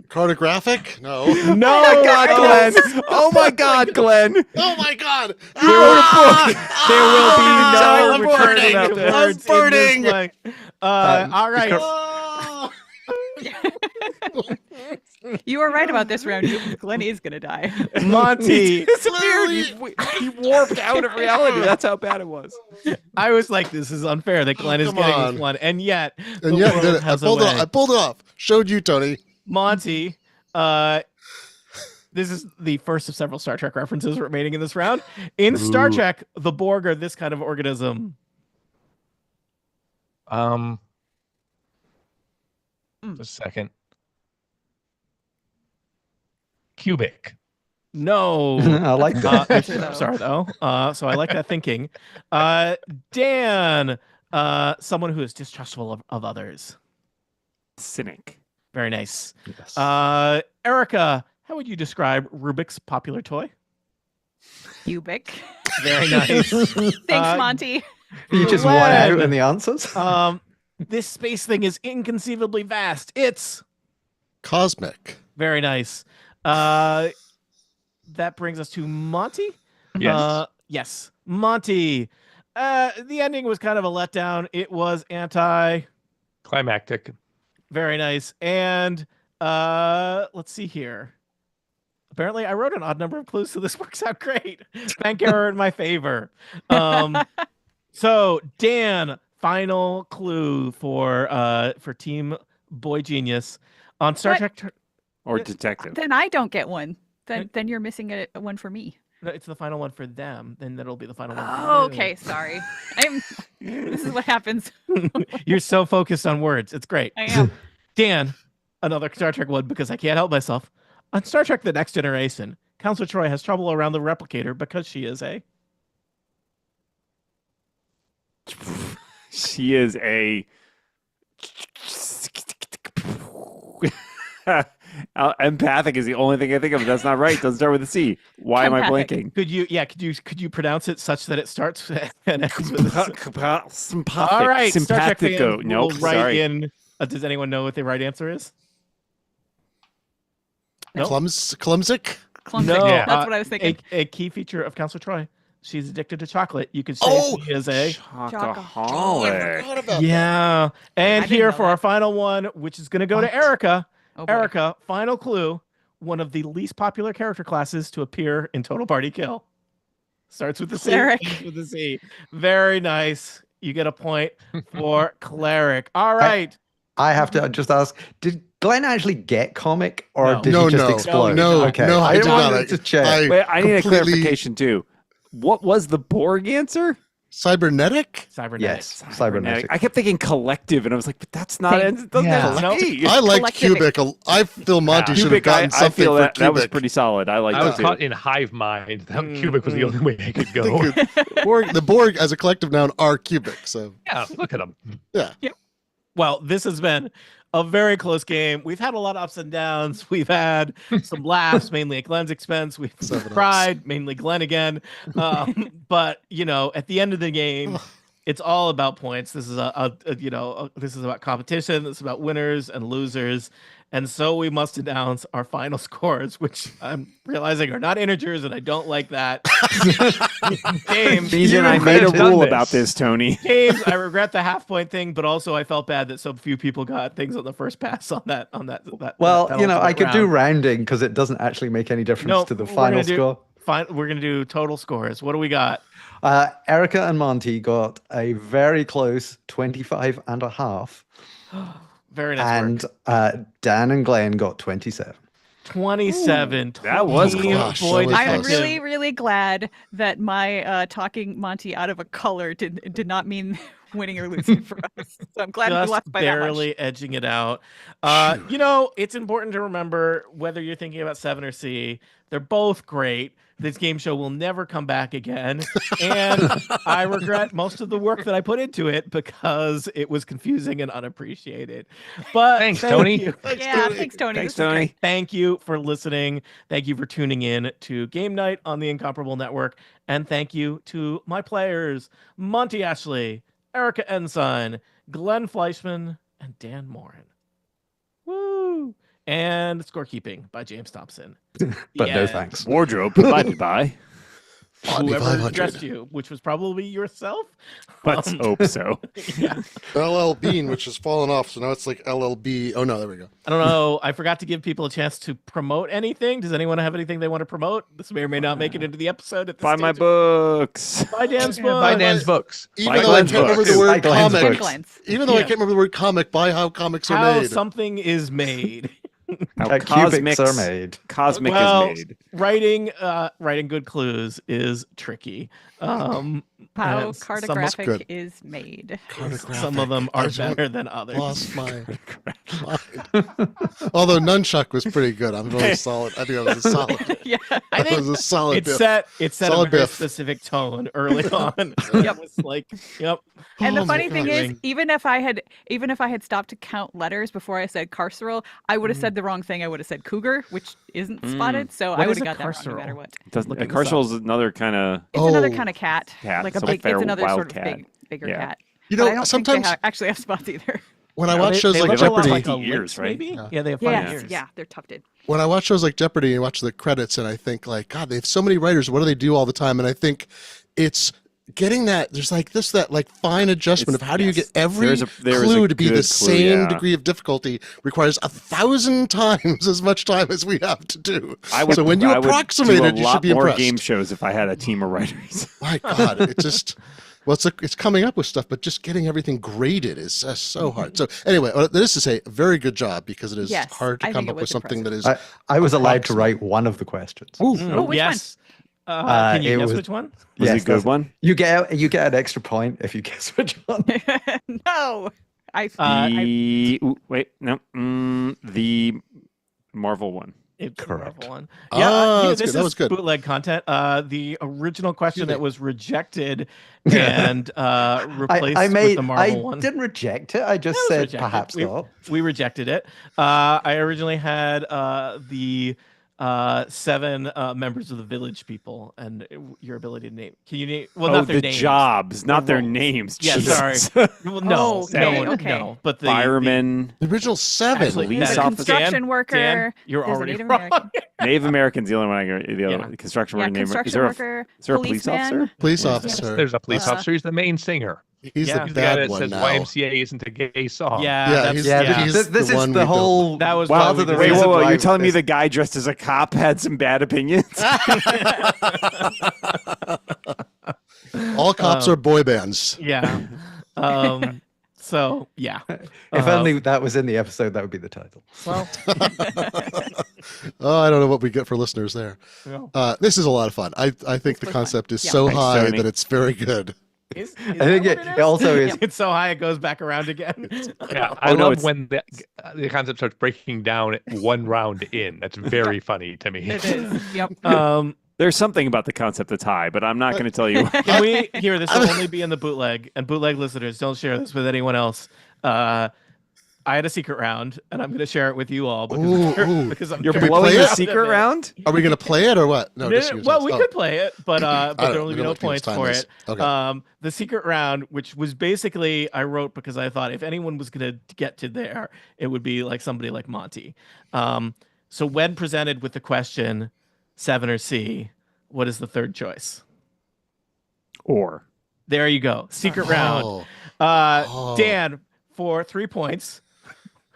Cartographic? No. No, Oh my God, oh, Glenn! Oh my God, Glenn! Oh my God! There will be no I'm returning burning. to I'm words in this burning. play. All right. Oh! You were right about this round. Glenn is gonna die. Monty, Disappeared. He warped out of reality. That's how bad it was. I was like, this is unfair that Glenn is come getting on. this one, and yet the And yet, world did it. has I pulled a it way. off. I pulled it off. Showed you, Tony. Monty, this is the first of several Star Trek references remaining in this round. In Star Ooh. Trek, the Borg are this kind of organism. Just a second. Cubic. No. I like that. Answer, though. Sorry, though. So I like that thinking. Dan, someone who is distrustful of others. Cynic. Very nice. Yes. Erica, how would you describe Rubik's popular toy? Cubic. Very nice. Thanks, Monty. You just won Glenn. out in the answers. This space thing is inconceivably vast. It's Cosmic. very nice. That brings us to Monty. Yes. Yes, Monty. The ending was kind of a letdown. It was Climactic. very nice. And let's see here. Apparently, I wrote an odd number of clues, so this works out great. Bank error in my favor. So Dan, final clue for Team Boy Genius on Star What? Trek. Or detective. Then I don't get one. Right. Then you're missing one for me. No, it's the final one for them. Then that'll be the final one. For Oh, you. okay. Sorry. This is what happens. You're so focused on words. It's great. I am. Dan, another Star Trek one because I can't help myself. On Star Trek: The Next Generation, Counselor Troy has trouble around the replicator because she is a. She is a. Empathic is the only thing I think of. That's not right. Doesn't start with a C. Why am I Empathic. blanking? Could you pronounce it such that it starts and ends with a C? Sympathetic. All right, Star Trek fans Simpatico. will Nope. write Sorry. in. Does anyone know what the right answer is? Nope. Clumsic? Clumsy. No, That's what I was thinking. A key feature of Counselor Troy. She's addicted to chocolate. You could say Oh! she is a. Oh, I Chocoholic. forgot about Yeah. And I didn't here know for that. our final one, which is going to go to Erica. Oh, boy. Erica, final clue. One of the least popular character classes to appear in Total Party Kill. Starts with the C. Cleric. ends with the C. Very nice. You get a point for Cleric. All right. I have to just ask: did Glenn actually get comic, or No. did No, he just no. explode? No, okay. no, I I did not. wanted to check. Wait, I need a completely- clarification too. What was the Borg answer? Cybernetic? Cybernetic. Yes, cybernetic. I kept thinking collective, and I was like, but that's not. Same. It doesn't Yeah. have No. C. I liked Collectivic. Cubic. I feel Monty should have Cubic, gotten I something feel for that Cubic. was pretty solid. I like I was that too. caught in hive mind. That cubic was the Mm. only way I could go. The Borg as a collective noun are cubic. So Yeah, look at them. Well, this has been a very close game. We've had a lot of ups and downs. We've had some laughs, mainly at Glenn's expense. We've 7 ups. cried, mainly Glenn again. But at the end of the game, it's all about points. This is this is about competition. This is about winners and losers. And so we must announce our final scores, which I'm realizing are not integers, and I don't like that. James, James and I You made a could've done rule this. about this, Tony. James, I regret the half point thing, but also I felt bad that so few people got things on the first pass on that. Well, that I could do round. rounding because it doesn't actually make any difference No, to the we're final gonna do- score. We're gonna do total scores. What do we got? Erica and Monty got a very close 25 and a half, Very nice and work. Dan and Glenn got 27. 27. That was Team close. Boy That was I'm close. really, really glad that my talking Monty out of a color did not mean winning or losing for us. So I'm glad we Just lost by that much. barely edging it out. It's important to remember whether you're thinking about 7 or C, they're both great. This game show will never come back again. And I regret most of the work that I put into it because it was confusing and unappreciated. But Thanks, thank Tony. you. Yeah, thanks, Tony. Thanks, This was great. Tony. Thank you for listening. Thank you for tuning in to Game Night on the Incomparable Network. And thank you to my players, Monty Ashley, Erica Ensign, Glenn Fleischman, and Dan Morin. Woo! And Scorekeeping by James Thompson. But no Yeah. thanks. Wardrobe provided by. Whoever 500. dressed you, which was probably yourself. Let's hope so. Yeah. LL Bean, which has fallen off, so now it's like LLB. Oh no, there we go. I don't know. I forgot to give people a chance to promote anything. Does anyone have anything they want to promote? This may or may not make it into the episode. At this Buy my stage. books. Buy Dan's Yeah, book. buy Dan's books. Even By though I Glenn's can't remember books. the By word Glenn's comic, books. Glenn's. even though I Yeah. can't remember the word comic, by how comics are How made. something is made. How Cubics cosmics are made. Cosmic Well, is made. writing good clues is tricky. How and cartographic good. is made. some of them I are just better than others. lost my mind. Although Nunchuck was pretty good. I'm going solid. I think that was a solid. Yeah. I That was think a solid. it biff. set a Solid very biff. specific tone early on. Yep. It was like, yep. And the Oh my funny thing God. is, even if I had stopped to count letters before I said carceral, I would have said the wrong thing. I would have said cougar, which isn't spotted. So What I is would a have got that wrong no carceral? matter what. Does, looking this carceral is another kind of It's another Oh. kind of cat, Cat, like a some big. feral It's another wild sort of cat. bigger Yeah. cat. You But I know, don't sometimes think they actually have spots either. when I watch shows They like look a lot Jeopardy, like a Ears, lynx, right? maybe? Yeah. Yeah, they have funny Yes, ears. yeah, they're tufted. when I watch shows like Jeopardy and watch the credits, and I think like, God, they have so many writers. What do they do all the time? And I think it's getting that. There's like that like fine adjustment It's- of how do you yes. get every There is a clue to be good the clue, same yeah. degree of difficulty requires 1,000 times as much time as we have to do. I would, so when you I would approximate do a it, you lot should be more impressed. game shows if I had a team of writers. My God, it just. Well, it's coming up with stuff, but just getting everything graded is so hard. So anyway, that is to say, a very good job because it is Yes, hard to I come think it up with was something that is. I was allowed to Approximate. write one of the questions. Mm, Oh, which yes. Can you it guess was- which one? Was Yes, it a good that's- one? You get an extra point if you guess which one. No, I. Wait, no, the Marvel one. It's the Correct. Marvel one. Ah, Yeah, that's this good. That is was good. bootleg content. The original question Excuse me. that was rejected and replaced with the Marvel one. didn't reject it. I just That was said rejected. perhaps we, not. We rejected it. I originally had the 7 members of the village people and your ability to name. Can you name? Well, Oh, not their the names. jobs, not their roles. names. Yeah, Jesus. sorry. Well, no, Oh, okay, no, okay. no. But the Firemen, The original 7. Actually, Police the officer. construction Dan, worker. you're there's a already Native wrong. American. Native Americans, the only one I got. The other Yeah. construction Yeah, worker name. Is construction there a, worker. is there a police policeman. officer? Police Yeah. officer. There's a police Uh, officer. He's the main singer. He's Yeah. the He's the guy bad that one says now. YMCA isn't a gay song. Yeah, Yeah, that's, he's- yeah. yeah, he's This the is one the we whole. That was Wow, why we the did Wait, it. reason whoa, why you're telling me this- the guy dressed as a cop had some bad opinions? All cops Um, are boy bands. Yeah. So yeah. If Uh, only that was in the episode, that would be the title. Well, Oh, I don't know what we get for listeners there. no. This is a lot of fun. I think the was fun. concept is Yeah. so Thanks, high Tony. that it's very good. Is I think that it, what it also is. It's so high it goes back around again. Yeah, Oh, I no, love it's- when the concept starts breaking down one round in. That's very funny to me. It is. Yep. There's something about the concept that's high, but I'm not going to tell you. Can we here? This will only be in the bootleg, and bootleg listeners, don't share this with anyone else. I had a secret round, and I'm going to share it with you all because, Ooh. because I'm You're very blowing blowing play the it? proud secret of it. round? Are we going to play it or what? No, No, just no, use well, it. we Oh. could play it, but I there don't- will we be don't no know what people's points time for is. it. Okay. The secret round, which was basically I wrote because I thought if anyone was going to get to there, it would be like somebody like Monty. So when presented with the question 7 or C, what is the third choice? Or There you go. Secret round. Oh. Oh. Dan, for 3 points.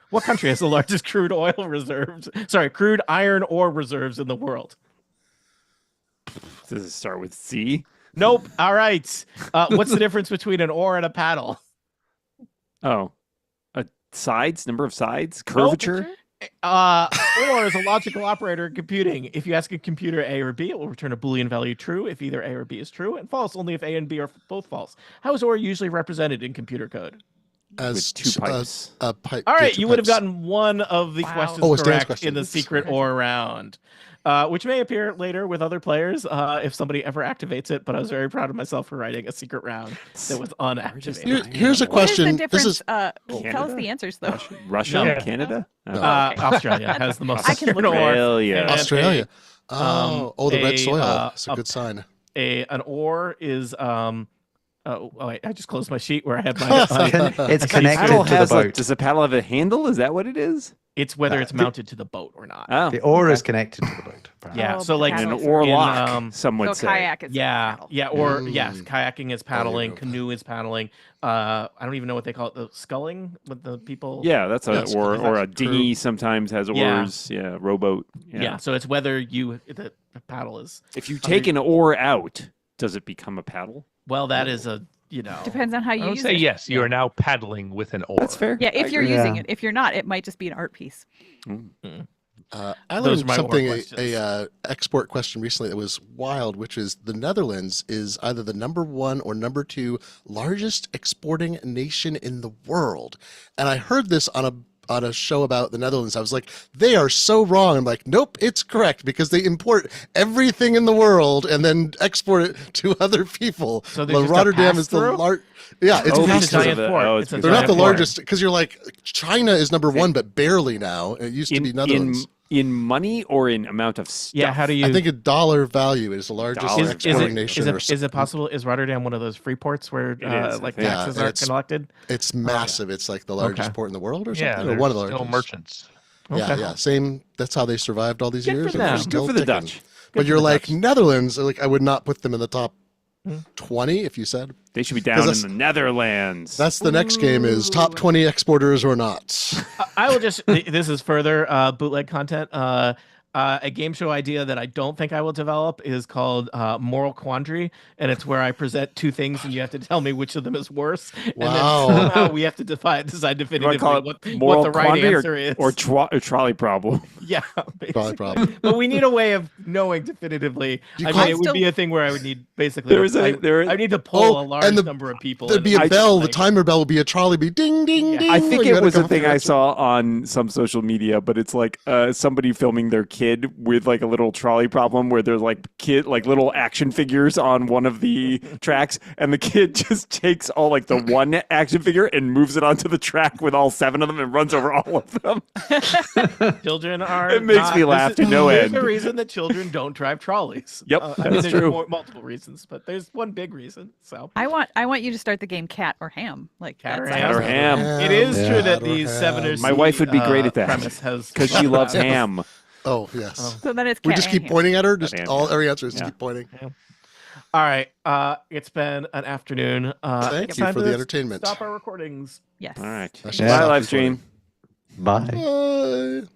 What country has the largest crude oil reserves? Sorry, crude iron ore reserves in the world? does it start with C? Nope. All right. What's the difference between an oar and a paddle? Oh, sides, number of sides, Nope. curvature. Or is a logical operator in computing. If you ask a computer A or B, it will return a Boolean value true if either A or B is true, and false only if A and B are both false. How is OR usually represented in computer code? As With two pipes. A pipe. All yeah, right, two you would have pipes. gotten one of the Wow. questions Oh, it's Dan's correct question. in the Oops. secret OR round, which may appear later with other players if somebody ever activates it. But I was very proud of myself for writing a secret round that was unactivated. Here's a What is question. the This difference? is tell us Canada? the answers though. Russia, No. Canada, No. Okay. Australia has the most I can secret look OR. Australia. And Australia. um, Oh, the red a, soil. It's a a- good sign. An OR is oh wait, I just closed my sheet where I had my. It's I see connected Paddle to the has boat. does a paddle have a handle? Is that what it is? It's whether Uh, it's the- mounted to the boat or not. Oh, The oar okay. is connected to the boat. perhaps. Yeah, Oh, so like an paddles oar in, lock, some would So say. kayak is yeah, paddle. yeah, or yes, Mm. kayaking is Oh, you paddling, know. canoe is paddling. I don't even know what they call it, the sculling with the people. Yeah, that's a Yes, or is or that a dinghy sometimes has Yeah. oars. Yeah, rowboat. Yeah. So it's whether the paddle is. If you take an oar out, does it become a paddle? Well, that is a Depends on how I you would use say it. yes. You are now paddling with an oar. That's fair. Yeah, if I you're agree. using Yeah. it. If you're not, it might just be an art piece. I Those are learned my something oar a questions. export question recently that was wild, which is the Netherlands is either the number 1 or number 2 largest exporting nation in the world. And I heard this on a show about the Netherlands. I was like, they are so wrong. I'm like, nope, it's correct because they import everything in the world and then export it to other people. So there's just a Rotterdam is the pass-through? large. Yeah, it's Oh, a because It's a pass-through. giant of the- port. oh, It's a it's They're not the giant port. largest because you're like China is number 1, but barely now. It used to be Netherlands. in money or in amount of stuff? Yeah, how do you? I think a dollar value is the largest Dollar is exporting value. nation. or is it possible? Is Rotterdam one of those free ports where It is, I like think. taxes Yeah, are it's- collected? It's massive. It's like the largest Okay. port in the world or Yeah, something, or they're one of the still largest. merchants. Yeah, Okay. yeah. Same. That's how they survived all these Good for years. and them. they're Good still for the ticking. Dutch. But for you're the like Dutch. Netherlands. Like I would not put them in the top Hmm. 20 if you said. They should be down 'Cause in that's- the Netherlands. That's the next game is top 20 exporters or not. I will just. This is further bootleg content. A game show idea that I don't think I will develop is called Moral Quandary, and it's where I present two things and you have to tell me which of them is worse. Wow. And then somehow we have to decide you want definitively to call it what moral the right quandary answer is. or trolley problem? Yeah, Probably basically. problem. But we need a way of knowing definitively. You I call- mean, it would be a thing where I would need basically. There is a- there- I need to pull Oh, a large and the- number of people. There'd and be a I bell. just, The timer bell would be a trolley. Be ding, ding, Yeah. ding. I when think you it had to was a come thing through I it. saw on some social media, but it's like somebody filming their kid with like a little trolley problem where there's like little action figures on one of the tracks, and the kid just takes all like the one action figure and moves it onto the track with all 7 of them and runs over all of them. Children are. It makes me laugh to no There's end. a reason that children don't drive trolleys. Yep, I mean, that's there's true. multiple reasons, but there's one big reason. So I want you to start the game Cat or Ham. Like Cat or that's Ham. Cat or ham. it is Yeah. true that Cat or these ham. 7 or My wife would be great at that. Premise has Because she loves ham. Oh, yes. So then it's We Cat just and keep Ham. pointing at her. Just And all ham. every answer is Yeah. keep pointing. All right. It's been an afternoon. Thank it's you time for to the entertainment. Stop our recordings. Yes. All right. I Bye, should stop live recording. stream. Bye. Bye.